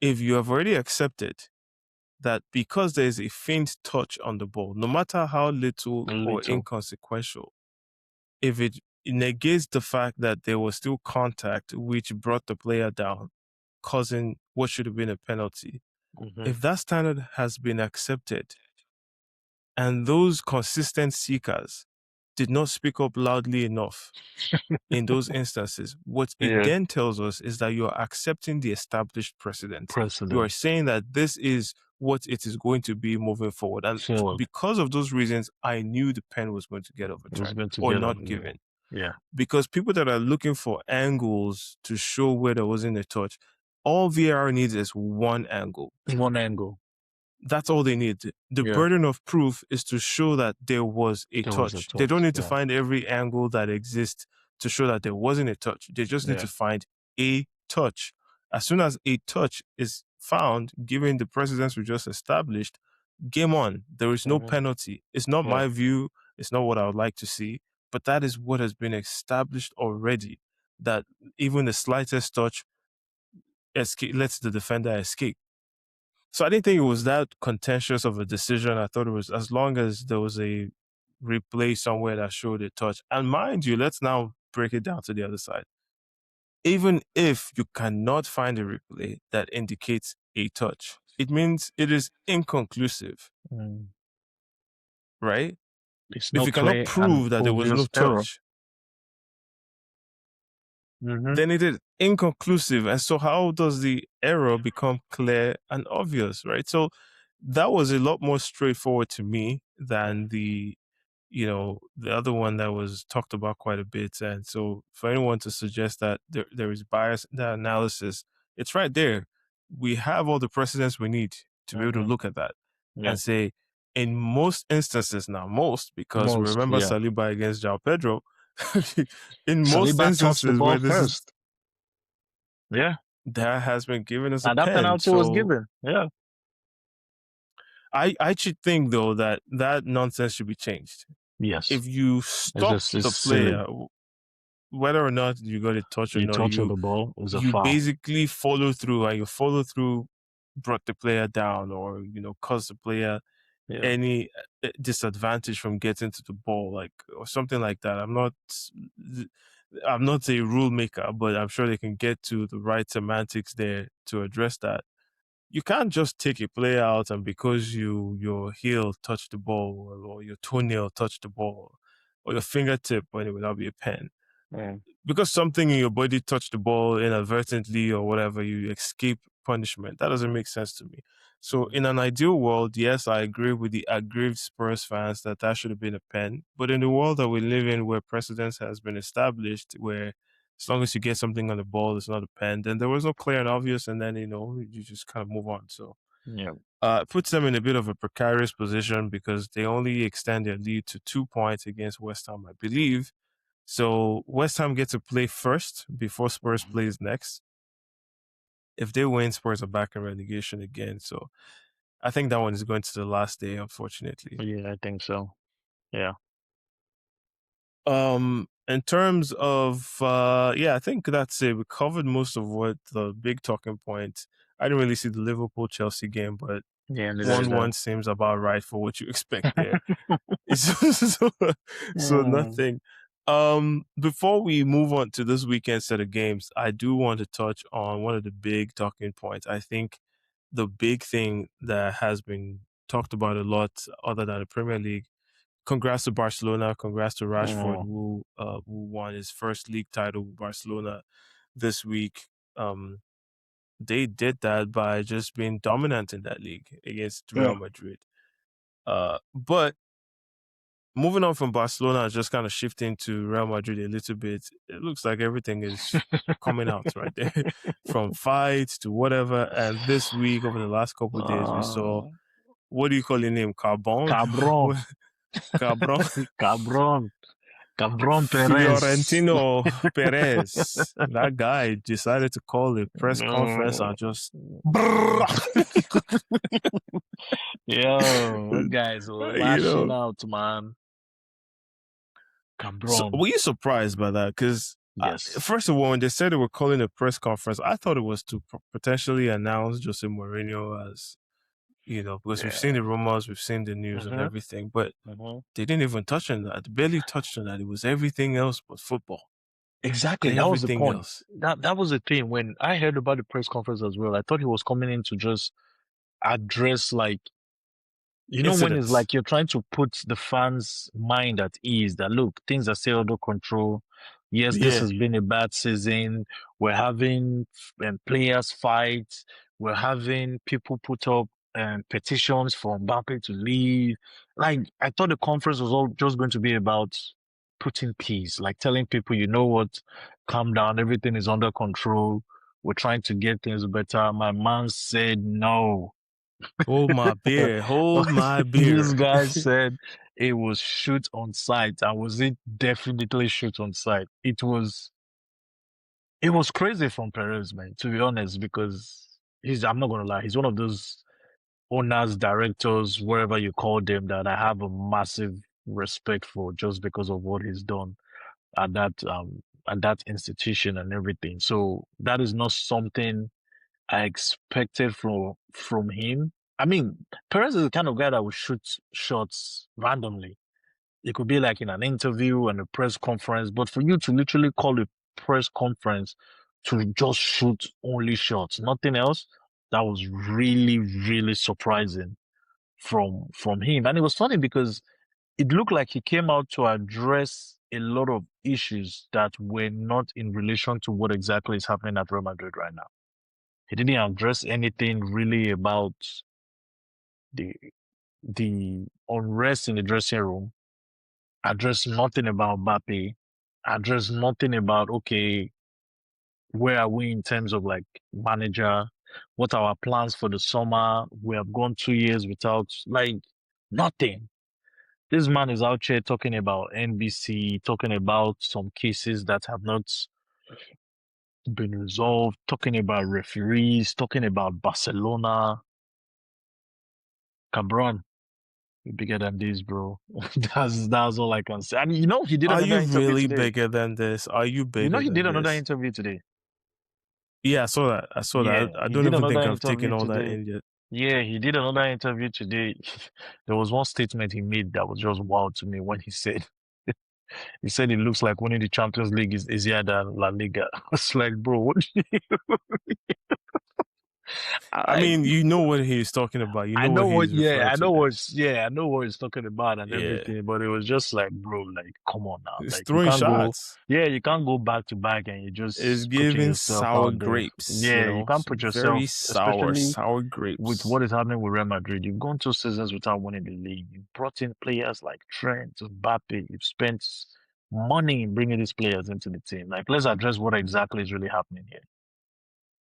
if you have already accepted that because there is a faint touch on the ball, no matter how little or inconsequential, if it negates the fact that there was still contact which brought the player down, causing what should have been a penalty, if that standard has been accepted and those consistent seekers did not speak up loudly enough in those instances, what it then tells us is that you are accepting the established precedent. You are saying that this is what it is going to be moving forward. And because of those reasons, I knew the pen was going to get overturned or not given. Yeah. Because people that are looking for angles to show where there wasn't a touch, all VAR needs is one angle. One angle. That's all they need. The burden of proof is to show that there was a touch. They don't need to find every angle that exists to show that there wasn't a touch. They just need to find a touch. As soon as a touch is found, given the precedents we just established, game on. There is no penalty. It's not my view. It's not what I would like to see. But that is what has been established already, that even the slightest touch, lets the defender escape. So I didn't think it was that contentious of a decision. I thought it was, as long as there was a replay somewhere that showed a touch. And mind you, let's now break it down to the other side. Even if you cannot find a replay that indicates a touch, it means it is inconclusive, Mm. right? It's If not you cannot clear and prove that there was no obvious error. touch, Mm-hmm. then it is inconclusive. And so how does the error become clear and obvious, right? So that was a lot more straightforward to me than the other one that was talked about quite a bit. And so for anyone to suggest that there is bias in that analysis, it's right there. We have all the precedents we need to be able to Mm-hmm. look at that Yeah. and say, in most instances now, because Most, remember yeah. Saliba against João Pedro, in most Saliba touched the instances ball where this is, first. Yeah. that has been given as a And that pen. penalty was So given. Yeah. I should think though that nonsense should be changed. Yes. If you It's stop just, it's the silly. player, whether or not you got a touch or You not, touch the ball, it was a you foul. basically follow through, and your follow through brought the player down, or caused the player Yeah. any disadvantage from getting to the ball, like, or something like that. I'm not a rule maker, but I'm sure they can get to the right semantics there to address that. You can't just take a player out and because your heel touched the ball, or your toenail touched the ball, or your fingertip, when it would not be a pen, Yeah. because something in your body touched the ball inadvertently or whatever, you escape punishment. That doesn't make sense to me. So in an ideal world, yes, I agree with the aggrieved Spurs fans that should have been a pen. But in the world that we live in, where precedence has been established, where as long as you get something on the ball, it's not a pen, then there was no clear and obvious, and then you just kind of move on. So Yeah. it puts them in a bit of a precarious position because they only extend their lead to 2 points against West Ham, I believe. So West Ham get to play first before Spurs plays next. If they win, Spurs are back in relegation again. So I think that one is going to the last day, unfortunately. Yeah, I think so. Yeah. In terms of I think that's it. We covered most of what the big talking points. I didn't really see the Liverpool Chelsea game, but Yeah, neither did 1-1 I. seems about right for what you expect there. so, so Mm. nothing. Before we move on to this weekend set of games, I do want to touch on one of the big talking points. I think the big thing that has been talked about a lot, other than the Premier League. Congrats to Barcelona. Congrats to Rashford, Mm. who won his first league title with Barcelona this week. They did that by just being dominant in that league against Yeah. Real Madrid. But moving on from Barcelona, just kind of shifting to Real Madrid a little bit, it looks like everything is coming out right there, from fights to whatever. And this week, over the last couple of days, we saw, Uh, what do you call his name? Carbon? Cabron. Cabron? Cabron. Cabron Perez. Florentino Perez. That guy decided to call a press conference Mm. and just. Yo, that guy's you lashing know, out, man. So Cabron. were you surprised by that? Because Yes. first of all, when they said they were calling a press conference, I thought it was to potentially announce Jose Mourinho as, because we've seen Yeah. the rumors, we've seen the news and Mm-hmm. everything, but Mm-hmm. they didn't even touch on that. They barely touched on that. It was everything else but football. Exactly. That was the Everything point. else. That was the thing. When I heard about the press conference as well, I thought he was coming in to just address, like, when it's Incidents. like you're trying to put the fans' mind at ease that, look, things are still under control. Yes, this Yeah. has been a bad season. We're having players fight. We're having people put up petitions for Mbappe to leave. Like, I thought the conference was all just going to be about putting peace, like telling people, you know what, calm down, everything is under control. We're trying to get things better. My man said no. Hold my beer. Hold my This beer. guy said it was shoot on sight. And was it definitely shoot on sight? It was crazy from Perez, man, to be honest, because I'm not gonna lie, he's one of those owners, directors, wherever you call them, that I have a massive respect for just because of what he's done at that institution and everything. So that is not something I expected from him. I mean, Perez is the kind of guy that will shoot shots randomly. It could be like in an interview and a press conference, but for you to literally call a press conference to just shoot only shots, nothing else, that was really, really surprising from him. And it was funny because it looked like he came out to address a lot of issues that were not in relation to what exactly is happening at Real Madrid right now. He didn't address anything really about the the unrest in the dressing room, address nothing about Mbappe, address nothing about, okay, where are we in terms of like manager? What are our plans for the summer? We have gone 2 years without like nothing. This man is out here talking about NBC, talking about some cases that have not been resolved, talking about referees, talking about Barcelona. Cabron, you're bigger than this, bro. That's all I can say. And he did Are another you interview really today. bigger than this? Are you bigger He did than another this? interview today. Yeah, I saw that. I saw Yeah, that. I he don't did even another think I've interview taken all that today. in yet. Yeah, he did another interview today. There was one statement he made that was just wild to me when he said it looks like winning the Champions League is easier than La Liga. I was like, bro, what do you I I, mean, you know what he's talking about. You I know what know what, he's yeah, referring to there. I know what he's talking about and Yeah. everything, but it was just like, bro, like, come on now. He's Like, you throwing can't go, shots. yeah, you can't go back to back and you Is just putting giving yourself sour out there. grapes, Yeah, you can't put very yourself, sour, especially sour with grapes. what is happening with Real Madrid. You've gone 2 seasons without winning the league. You've brought in players like Trent, Mbappe. You've spent money in bringing these players into the team. Like, let's address what exactly is really happening here.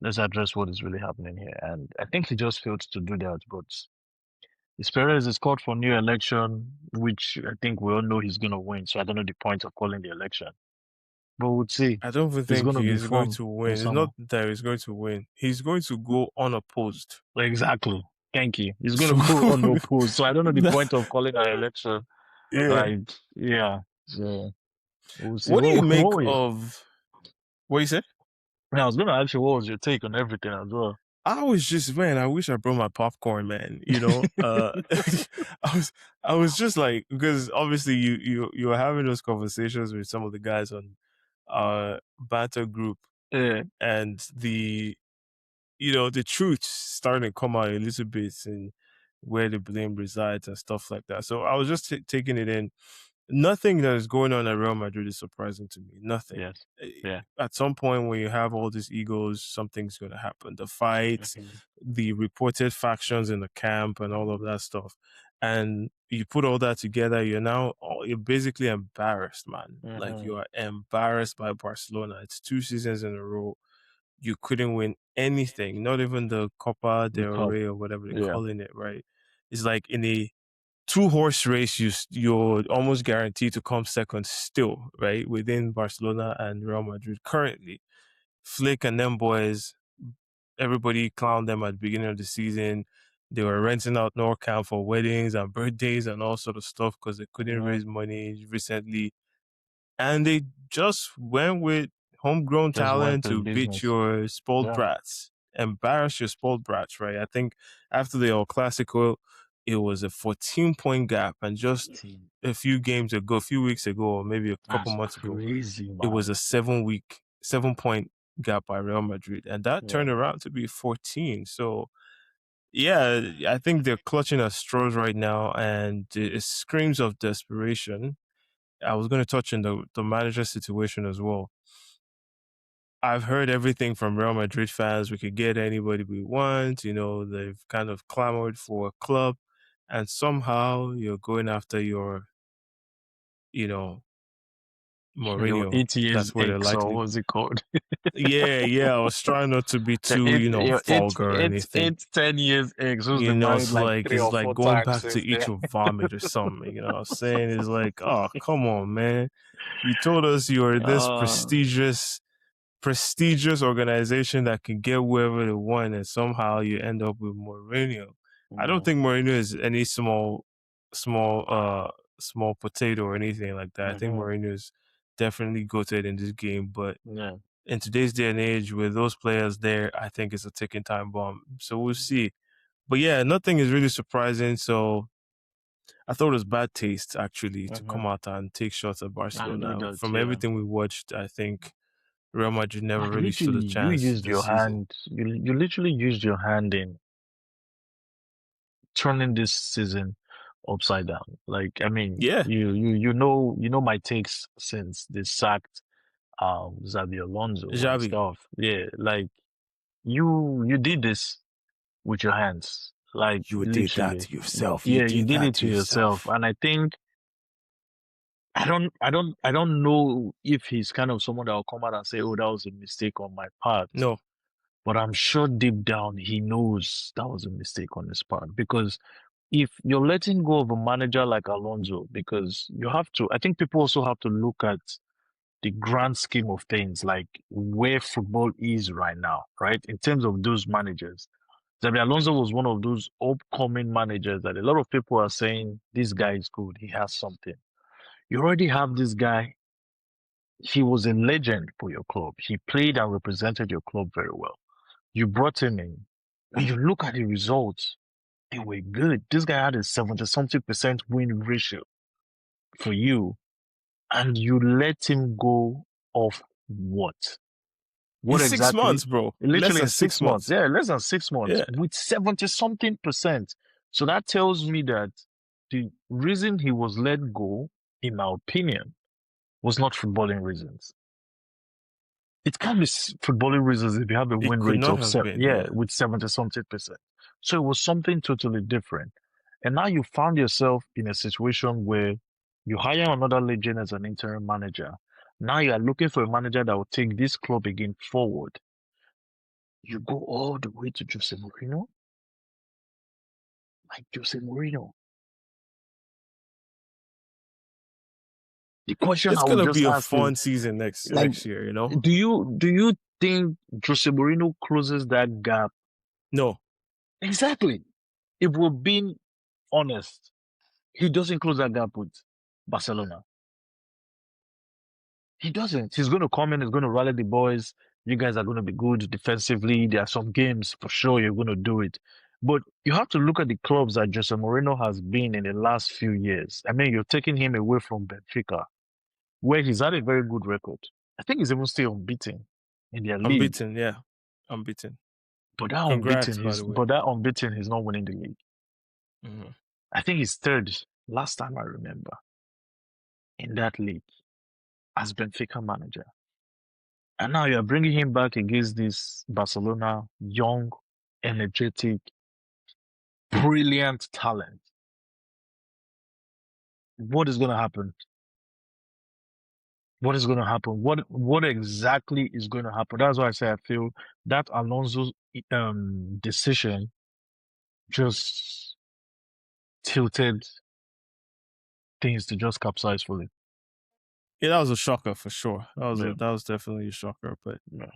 Let's address what is really happening here. And I think he just failed to do that, but Perez is called for new election, which I think we all know he's going to win. So I don't know the point of calling the election. But we'll see. I don't even It's think going to he be is going fun to in the win. It's not summer. that he's going to win. He's going to go unopposed. Exactly. Thank you. He's going So, to go unopposed. So I don't know the point of calling an election. yeah. Like, yeah. So we'll see. What do you make What were you? of what you said? I was going to ask you what was your take on everything as well. I was just, man, I wish I brought my popcorn, man. I was I was just like, because obviously you were having those conversations with some of the guys on banter group, Yeah. and the truth starting to come out a little bit and where the blame resides and stuff like that. So I was just taking it in. Nothing that is going on at Real Madrid is surprising to me. Nothing. Yes. Yeah. At some point, when you have all these egos, something's going to happen. The fights, Mm-hmm. the reported factions in the camp, and all of that stuff. And you put all that together, you're basically embarrassed, man. Like, Mm-hmm. you are embarrassed by Barcelona. It's 2 seasons in a row you couldn't win anything, not even the Copa The del cup. Rey or whatever they're Yeah. calling it, right? It's like in a two-horse race, you're almost guaranteed to come second still, right? Within Barcelona and Real Madrid currently. Flick and them boys, everybody clowned them at the beginning of the season. They were renting out Nou Camp for weddings and birthdays and all sort of stuff because they couldn't Mm-hmm. raise money recently, and they just went with homegrown Just went talent to to beat business. your spoiled Yeah. brats, embarrass your spoiled brats, right? I think after the El Clasico, it was a 14-point gap, and just a few weeks ago, or maybe a couple That's months ago, crazy, it was man. a 7-point gap by Real Madrid, and that Yeah. turned around to be 14. So yeah, I think they're clutching at straws right now, and it screams of desperation. I was going to touch on the manager situation as well. I've heard everything from Real Madrid fans. We could get anybody we want. They've kind of clamored for a club, and somehow you're going after you know, Your Mourinho. 8 years That's where they're ex, or likely. what's it called? Yeah, yeah. I was trying not to be too, Your vulgar or anything. 10 years ex, who's been married like three It's or like four going times back to since eat then. your vomit or something. You know what I'm saying? It's like, oh, come on, man. You told us you were this Uh, prestigious organization that can get whoever they want, and somehow you end up with Mourinho. I don't no. think Mourinho is any small, small potato or anything like that. I think Hmm. Mourinho is definitely goated in this game, but Yeah. in today's day and age with those players there, I think it's a ticking time bomb. So we'll see. But yeah, nothing is really surprising. So I thought it was bad taste actually to come out and take shots at I do Barcelona. that, From yeah. everything we watched, I think Real Madrid never Like really stood literally, a you chance used this your season. hand. You literally used your hand in turning this season upside down. Like, I mean, Yeah, you know my takes since they sacked Xabi Alonso and Xavi, stuff. Yeah, like you did this with your hands. Like you did that literally. to yourself. You Yeah, you did did that it to to yourself. yourself. And I think I don't know if he's kind of someone that will come out and say, "Oh, that was a mistake on my part." No, But I'm sure deep down he knows that was a mistake on his part because if you're letting go of a manager like Alonso, because you have to, I think people also have to look at the grand scheme of things, like where football is right now, right? In terms of those managers. Xabi Alonso was one of those upcoming managers that a lot of people are saying, this guy is good. He has something. You already have this guy. He was a legend for your club. He played and represented your club very well. You brought him in. When you look at the results, they were good. This guy had a 70 something% win ratio for you, and you let him go off what? in What 6 months, exactly? bro. Less Literally than in six 6 months. months. Yeah, less than 6 months Yeah, with 70 something%. So that tells me that the reason he was let go, in my opinion, was not footballing reasons. It can't be footballing reasons if you have a it win could rate not of have been. yeah, Yeah, with 70 something%. So it was something totally different. And now you found yourself in a situation where you hire another legend as an interim manager. Now you are looking for a manager that will take this club again forward. You go all the way to Jose Mourinho? Like Jose Mourinho. The question I it's would gonna just be a ask is, fun season like, next year. You know, do you think Jose Mourinho closes that gap? no, Exactly. If we're being honest, he doesn't close that gap with Barcelona. He doesn't. He's going to come in, he's going to rally the boys. You guys are going to be good defensively. There are some games for sure you're going to do it. But you have to look at the clubs that Jose Mourinho has been in the last few years. I mean, you're taking him away from Benfica, where he's had a very good record. I think he's even still unbeaten in their league. unbeaten. Yeah, unbeaten. Unbeaten, Congrats, by the way. but that unbeaten, he's not winning the league. Mhm. I think he's third last time I remember in that league as Benfica manager. And now you're bringing him back against this Barcelona young, energetic, brilliant talent. What is going to happen? What is going to happen? What exactly is going to happen? That's why I say I feel that Alonso's decision just tilted things to just capsize fully. Yeah, that was a shocker for sure. Yeah, That was definitely a shocker. But yeah.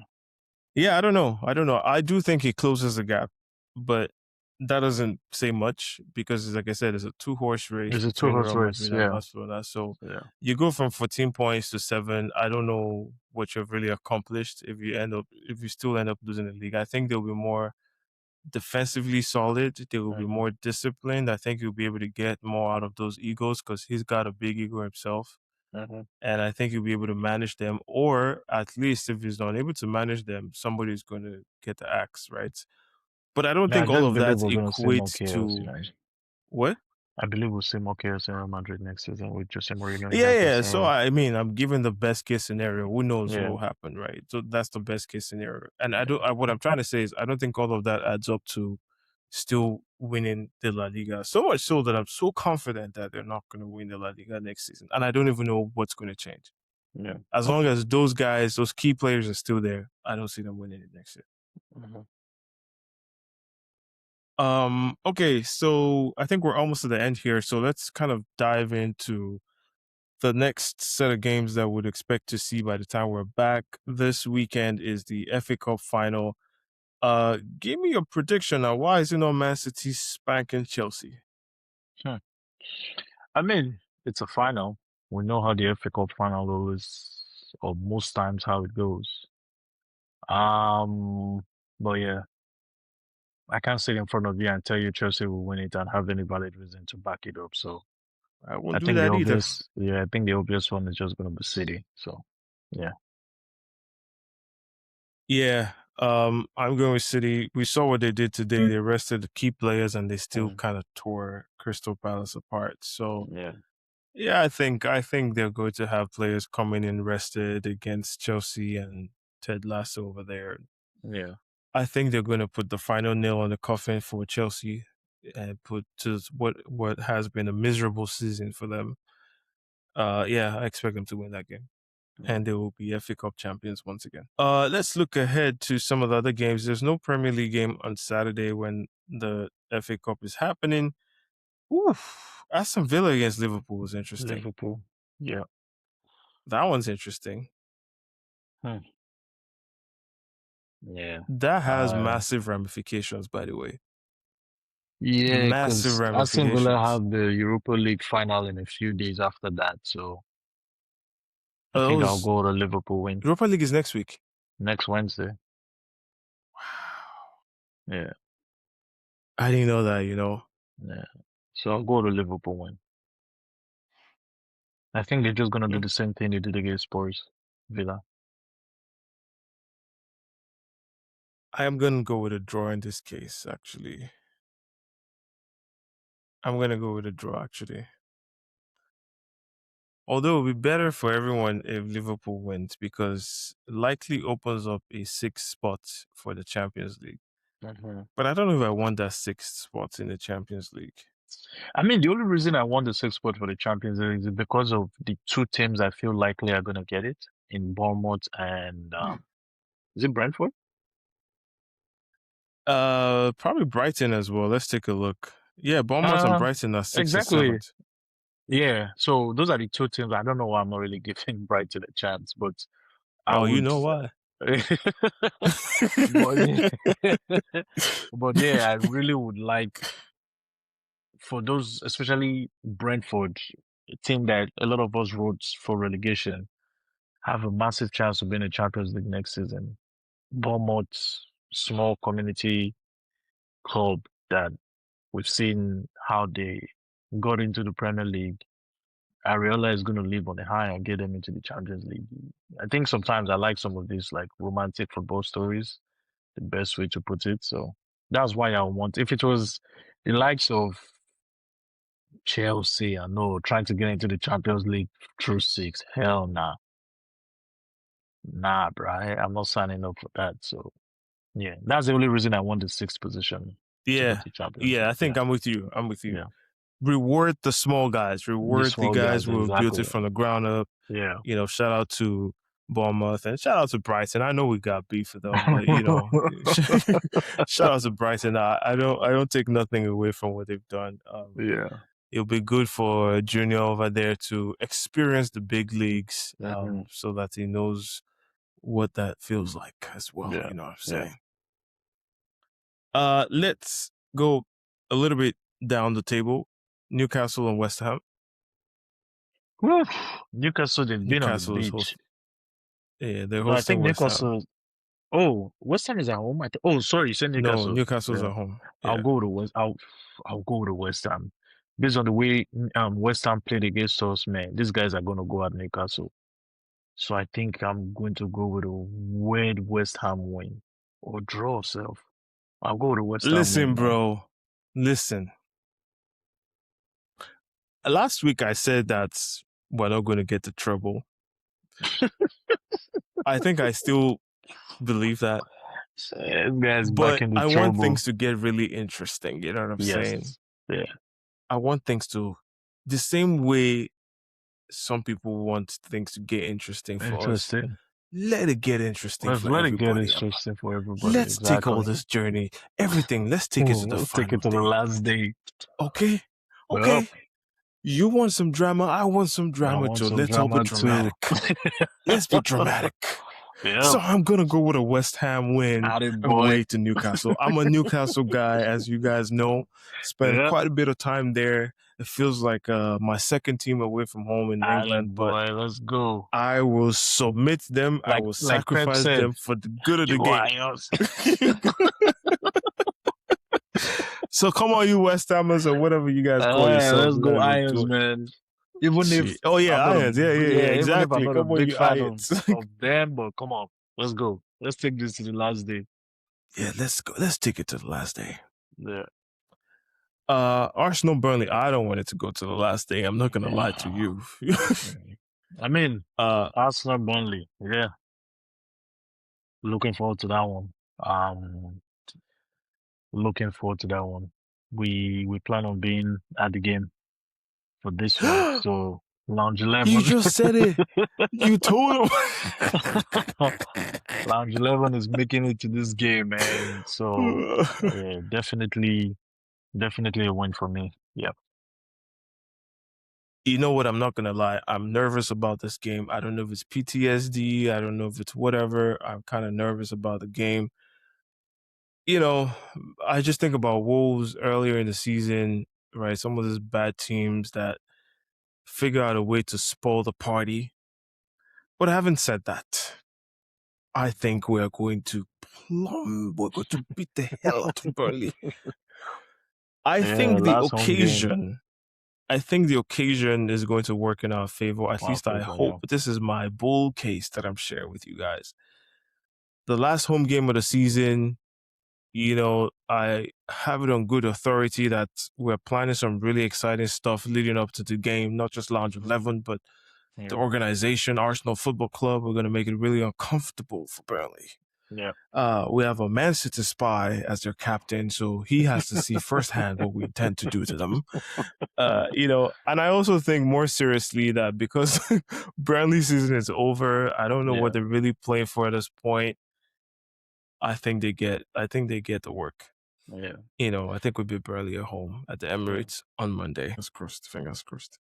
yeah, I don't know. I don't know. I do think he closes the gap, but that doesn't say much because, like I said, it's a two-horse race It's a between two-horse Real race. Madrid and Yeah, Barcelona. So yeah. you go from 14 points to 7. I don't know what you've really accomplished if you still end up losing the league. I think they'll be more defensively solid. They will be Mm-hmm, more disciplined. I think he'll be able to get more out of those egos because he's got a big ego himself. mm-hmm. And I think he'll be able to manage them, or at least if he's not able to manage them, somebody's going to get the axe, right? But I don't Yeah, I think all just of believe that we're going to see more equates chaos, to what? I believe we'll see more chaos in Real Madrid next season with Jose Mourinho in Yeah, that yeah. dressing So room. I mean, I'm giving the best case scenario. Who knows what Yeah, will happen, right? So that's the best case scenario. And I don't. yeah. What I'm trying to say is, I don't think all of that adds up to still winning the La Liga. So much so that I'm so confident that they're not going to win the La Liga next season, and I don't even know what's going to change. Yeah. As long as those guys, those key players, are still there, I don't see them winning it next year. Mhm. Okay, so I think we're almost to the end here. So let's kind of dive into the next set of games that we'd expect to see by the time we're back. This weekend is the FA Cup final. Give me your prediction now. Why is it not Man City spanking Chelsea? Hmm. I mean, it's a final. We know how the FA Cup final always, or most times, how it goes. But yeah, I can't sit in front of you and tell you Chelsea will win it and have any valid reason to back it up. So I I won't do think the that either. obvious, yeah, I think the obvious one is just going to be City. So yeah, Yeah. I'm going with City. We saw what they did today. They rested the key players and they still Mm, kind of tore Crystal Palace apart. So yeah, yeah, I think they're going to have players coming in rested against Chelsea and Ted Lasso over there. yeah. I think they're going to put the final nail on the coffin for Chelsea and put to what has been a miserable season for them. Yeah, I expect them to win that game, Mm. and they will be FA Cup champions once again. Let's look ahead to some of the other games. There's no Premier League game on Saturday when the FA Cup is happening. Oof, Aston Villa against Liverpool is interesting. Liverpool. Yeah. That one's interesting. Hmm. Yeah. That has Uh, massive ramifications, by the way. yeah, Massive because Aston Villa ramifications. have the Europa League final in a few days after that. So I think I'll Those go to Liverpool win Europa League is next week. next Wednesday. Wow. Yeah. I didn't know that. Yeah. So I'll go to Liverpool win. I think they're just gonna do Mm. the same thing they did against Spurs, Villa. I am going to go with a draw in this case, actually. I'm going to go with a draw, actually. Although it would be better for everyone if Liverpool wins because it likely opens up a sixth spot for the Champions League. Hmm. But I don't know if I want that sixth spot in the Champions League. I mean, the only reason I want the sixth spot for the Champions League is because of the two teams I feel likely are gonna get it in Bournemouth and is it Brentford? Probably Brighton as well. Let's take a look. Yeah, Bournemouth and Uh, Brighton are sixth and exactly. seventh. Yeah. So those are the two teams. I don't know why I'm not really giving Brighton a chance, but I Oh, you would. know why? But but yeah, I really would like for those, especially Brentford, a team that a lot of us wrote for relegation, have a massive chance to be in the Champions League next season. Bournemouth, small community club that we've seen how they got into the Premier League. Areola is going to live on a high and get them into the Champions League. I think sometimes I like some of these like romantic football stories, the best way to put it. So that's why I want, if it was the likes of Chelsea, I know, trying to get into the Champions League through six, hell nah. Nah, bro. I'm not signing up for that. So yeah, that's the only reason I want the sixth position to go Yeah, to Champions yeah. League. I think Yeah, I'm with you. I'm with you. yeah. Reward the small guys. The Reward the small guys guys, who have built exactly. it from the ground up. Yeah. Shout out to Bournemouth and shout out to Brighton. I know we got beef for them, but shout out to Brighton. I don't take nothing away from what they've done. Yeah. It'll be good for Junior over there to experience the big leagues, Hmm. so that he knows what that feels like as well. Yeah. You know what I'm Yeah. saying? Let's go a little bit down the table. Newcastle and West Ham. Whew. Newcastle, they've been on the Newcastle is beach. they're No, I hosting think West Ham. Newcastle. Oh, West Ham is at home. Oh, sorry, you said No, Newcastle. Newcastle's Yeah, at home. I'll Yeah. go to West. I'll go to West Ham. Based on the way West Ham played against us, man, these guys are gonna go at Newcastle. So I think I'm going to go with a weird West Ham win or draw self. I'll go with a West Ham Listen, win, man. bro. Listen. Last week I said that we're not going to get the treble. I think I still believe that. So, guys back But in the I want trouble. things to get really interesting. You know what I'm saying? Yes. Yeah. I want things to, the same way some people want things to get interesting for us. Interesting. Let it get interesting Let's for let it get everybody. interesting for everybody. Let's take all Exactly. this journey, everything. Let's take it to the Let's take final it to the day. last day. Okay? Well, Okay. You want some drama? I want some I drama want too. some Let's all be drama too. dramatic. Let's be dramatic. Yeah. So I'm gonna go with a West Ham win Added boy. away to Newcastle. I'm a Newcastle guy, as you guys know. Spent Yeah. quite a bit of time there. It feels like my second team away from home in England, Added but boy. Let's go. I will submit them. I will Like Pep sacrifice said, them for the good of you the go game. Ions. So come on, you West Hamers or whatever you guys call yourselves. Let's We're go gonna be Irons, doing man. Even if shit. Oh yeah, I'm not a Irons. Yeah, yeah, yeah. yeah, even if I'm Exactly. not a Come on, big you fan Irons. of them, but come on, let's go. Let's take this to the last day. Yeah, let's go. Let's take it to the last day. Yeah. Arsenal Burnley. I don't want it to go to the last day. I'm not gonna lie to you. I mean, uh, Arsenal Burnley. Yeah. Looking forward to that one. Um, looking forward to that one. We plan on being at the game for this one. So Lounge you 11. just said it. You told Lounge 11 is making it to this game, man. So him. yeah, definitely a win for me. Yeah. You know what? I'm not gonna lie. I'm nervous about this game. I don't know if it's PTSD. I don't know if it's whatever. I'm kind of nervous about the game. You know, I just think about Wolves earlier in the season, right? Some of these bad teams that figure out a way to spoil the party. But having said that, I think we're going to we're going to beat the hell out of Burnley. I Yeah, think the last home game. occasion I think the occasion is going to work in our favor. At Wow, least I favor, yeah. hope. This is my bull case that I'm sharing with you guys. The last home game of the season, I have it on good authority that we're planning some really exciting stuff leading up to the game, not just Lounge 11, but the Yeah. organization, Arsenal Football Club. We're going to make it really uncomfortable for Burnley. Yeah. We have a Man City spy as their captain, so he has to see firsthand what we intend to do to them. And I also think more seriously that because Burnley season is over, I don't know Yeah. what they're really playing for at this point. I think they get the work. Yeah. I think we'll be Burnley at home at the Yeah. Emirates on Monday. Fingers crossed.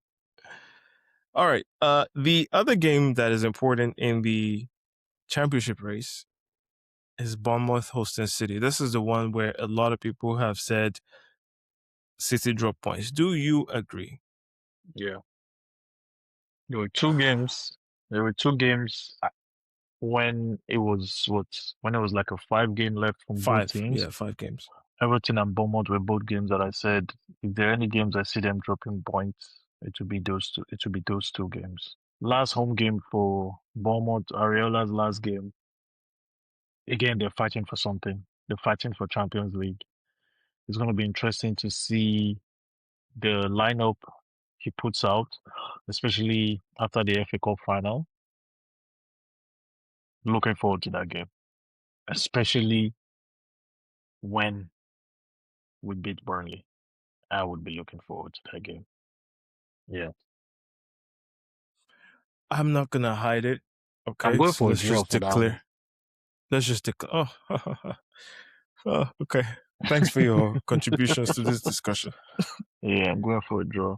All right. The other game that is important in the championship race is Bournemouth hosting City. This is the one where a lot of people have said City drop points. Do you agree? Yeah. There were two games. There were two games when it was when it was like a 5 game left from both teams. 5 games. Everton and Bournemouth were both games that I said if there are any games I see them dropping points, it would be those two. It would be those two games. Last home game for Bournemouth, Areola's last game. Again, they're fighting for something. They're fighting for Champions League. It's going to be interesting to see the lineup he puts out, especially after the FA Cup final. Looking forward to that game, especially when we beat Burnley. I would be looking forward to that game. Yeah. I'm not gonna hide it. I'm Okay, going so for a let's draw just for that one. declare. Let's just declare. Oh, oh, okay. Thanks for your contributions to this discussion. Yeah, I'm going for a draw.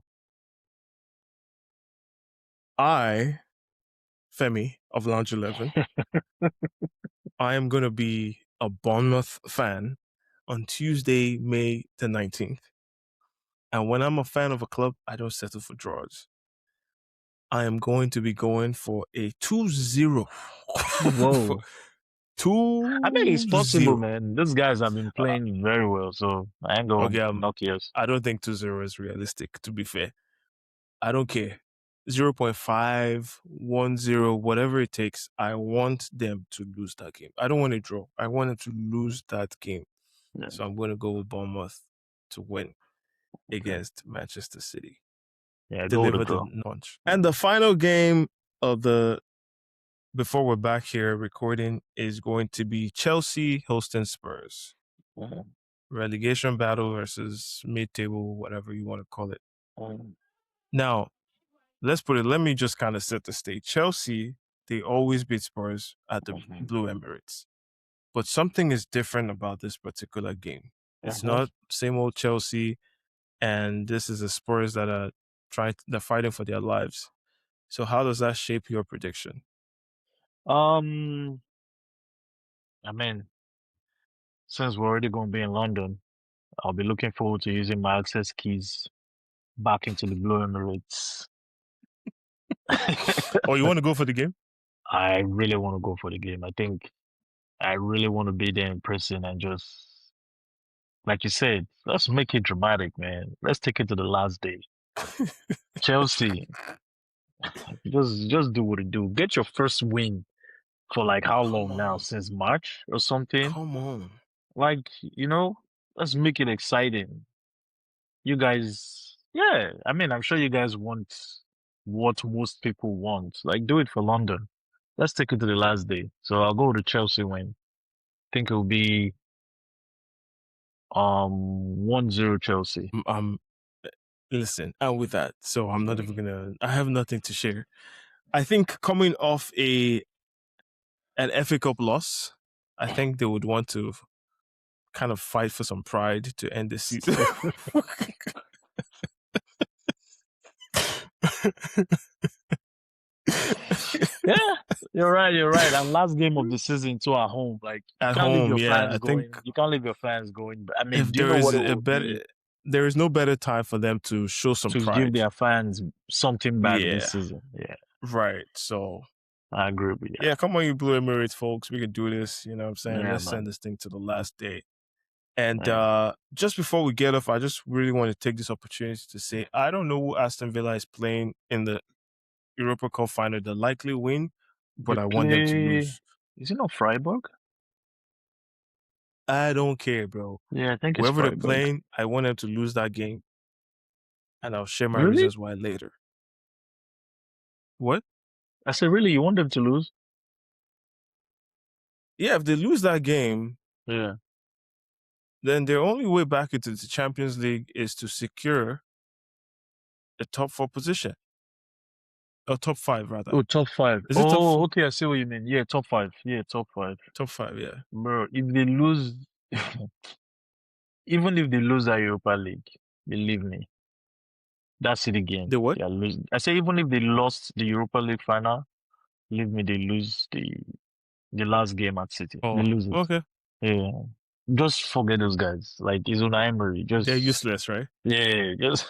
I, Femi of Lounge 11, I am gonna be a Bournemouth fan on Tuesday, May the 19th. And when I'm a fan of a club, I don't settle for draws. I am going to be going for a 2-0. Whoa. 2 I mean, it's possible, 0. man. These guys have been Uh, playing very well, so I ain't gonna okay, knock yours. I don't think 2-0 is realistic, to be fair. I don't care. 0.5, 1-0, whatever it takes. I want them to lose that game. I don't want to draw. I want them to lose that game. Yeah. So I'm going to go with Bournemouth to win Okay. against Manchester City. Yeah, go with a Deliver the draw. punch. And the final game of before we're back here recording is going to be Chelsea hosting Spurs. Mhm. Relegation battle versus mid-table, whatever you want to call it. Mhm. Now, let me just kind of set the stage. Chelsea, they always beat Spurs at the Mhm. Blue Emirates. But something is different about this particular game. It's Mhm. not same old Chelsea, and this is a Spurs that they're fighting for their lives. So how does that shape your prediction? Um, I mean, since we're already going to be in London, I'll be looking forward to using my access keys back into the Blue Emirates. Oh, you want to go for the game? I really want to go for the game. I think I really want to be there in person and just, like you said, let's make it dramatic, man. Let's take it to the last day. Chelsea, just do what it do. Get your first win for like how Come long now? on. Since March or something? Come on. Like, let's make it exciting. You guys, yeah, I mean, I'm sure you guys want what most people want. Like, do it for London. Let's take it to the last day. So I'll go to Chelsea win. Think it'll be 1-0 Chelsea. Listen, and with that, so I'm not even gonna. I have nothing to share. I think coming off an FA Cup loss, I think they would want to kind of fight for some pride to end the season. Yeah, you're right. You're right. And last game of the season too at home, like you At can't leave home, your yeah, fans I think going. You can't leave your fans going. I mean, if do you there know is what it a would be better, there is no better time for them to show some to give pride. their fans something back this Yeah, season? Yeah, right. So I agree with you. yeah, come on, you Blue Emirates folks, we can do this. You know what I'm saying? Yeah, Let's send man. this thing to the last day. And Yeah. just before we get off, I just really want to take this opportunity to say I don't know who Aston Villa is playing in the Europa Cup final. The likely win, They but I want them to play. lose. Is it not Freiburg? I don't care, bro. Yeah, I think it's Whoever they're Freiburg. playing, I want them to lose that game, and I'll share my Really? reasons why later. What? I said, really? You want them to lose? Yeah, if they lose that game, Yeah. then their only way back into the Champions League is to secure a top 4 position. Or top 5, rather. Oh, top 5. Is it top? Oh, okay. I see what you mean. Yeah, top 5. Yeah, top 5. Top 5, yeah. Bro, if they lose, even if they lose that Europa League, believe me, that's it again. The what? They are losing. I say even if they lost the Europa League final, believe me, they lose the last game at City. They Oh, lose it. okay. Yeah. Just forget those guys. Like it's Unai Emery. They're Just useless, right? yeah, just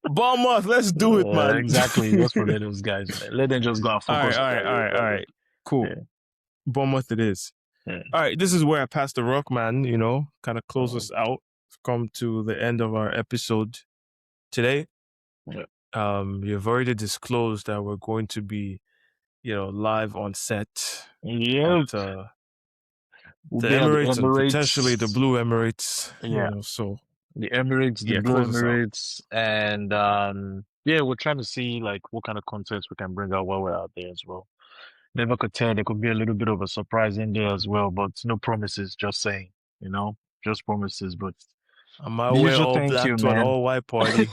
Bournemouth, let's do it, man. exactly. Just forget those guys, man. Let them just go and All focus on right, their all right, Europa all right. League. Cool. Yeah. Bournemouth it is. Yeah. All right, this is where I pass the rock, man. Kind of close us out. Come to the end of our episode today. Yeah. You've already disclosed that we're going to be, live on set Yeah. at the We'll be at the Emirates and potentially the Emirates. Blue Emirates. Yeah. So The Emirates, the yeah, Blue close us out. Emirates, and yeah, we're trying to see like what kind of content we can bring out while we're out there as well. Never could tell. There could be a little bit of a surprise in there as well, but no promises. Just saying, just promises. But On my the way usual all thank black you, to an man. all white party.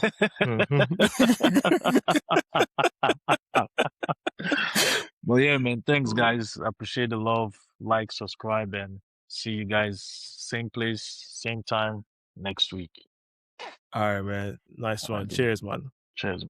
Well, yeah, man. Thanks, guys. I appreciate the love. Like, subscribe, and see you guys same place, same time next week. All right, man. Nice one. Cheers, man. Cheers.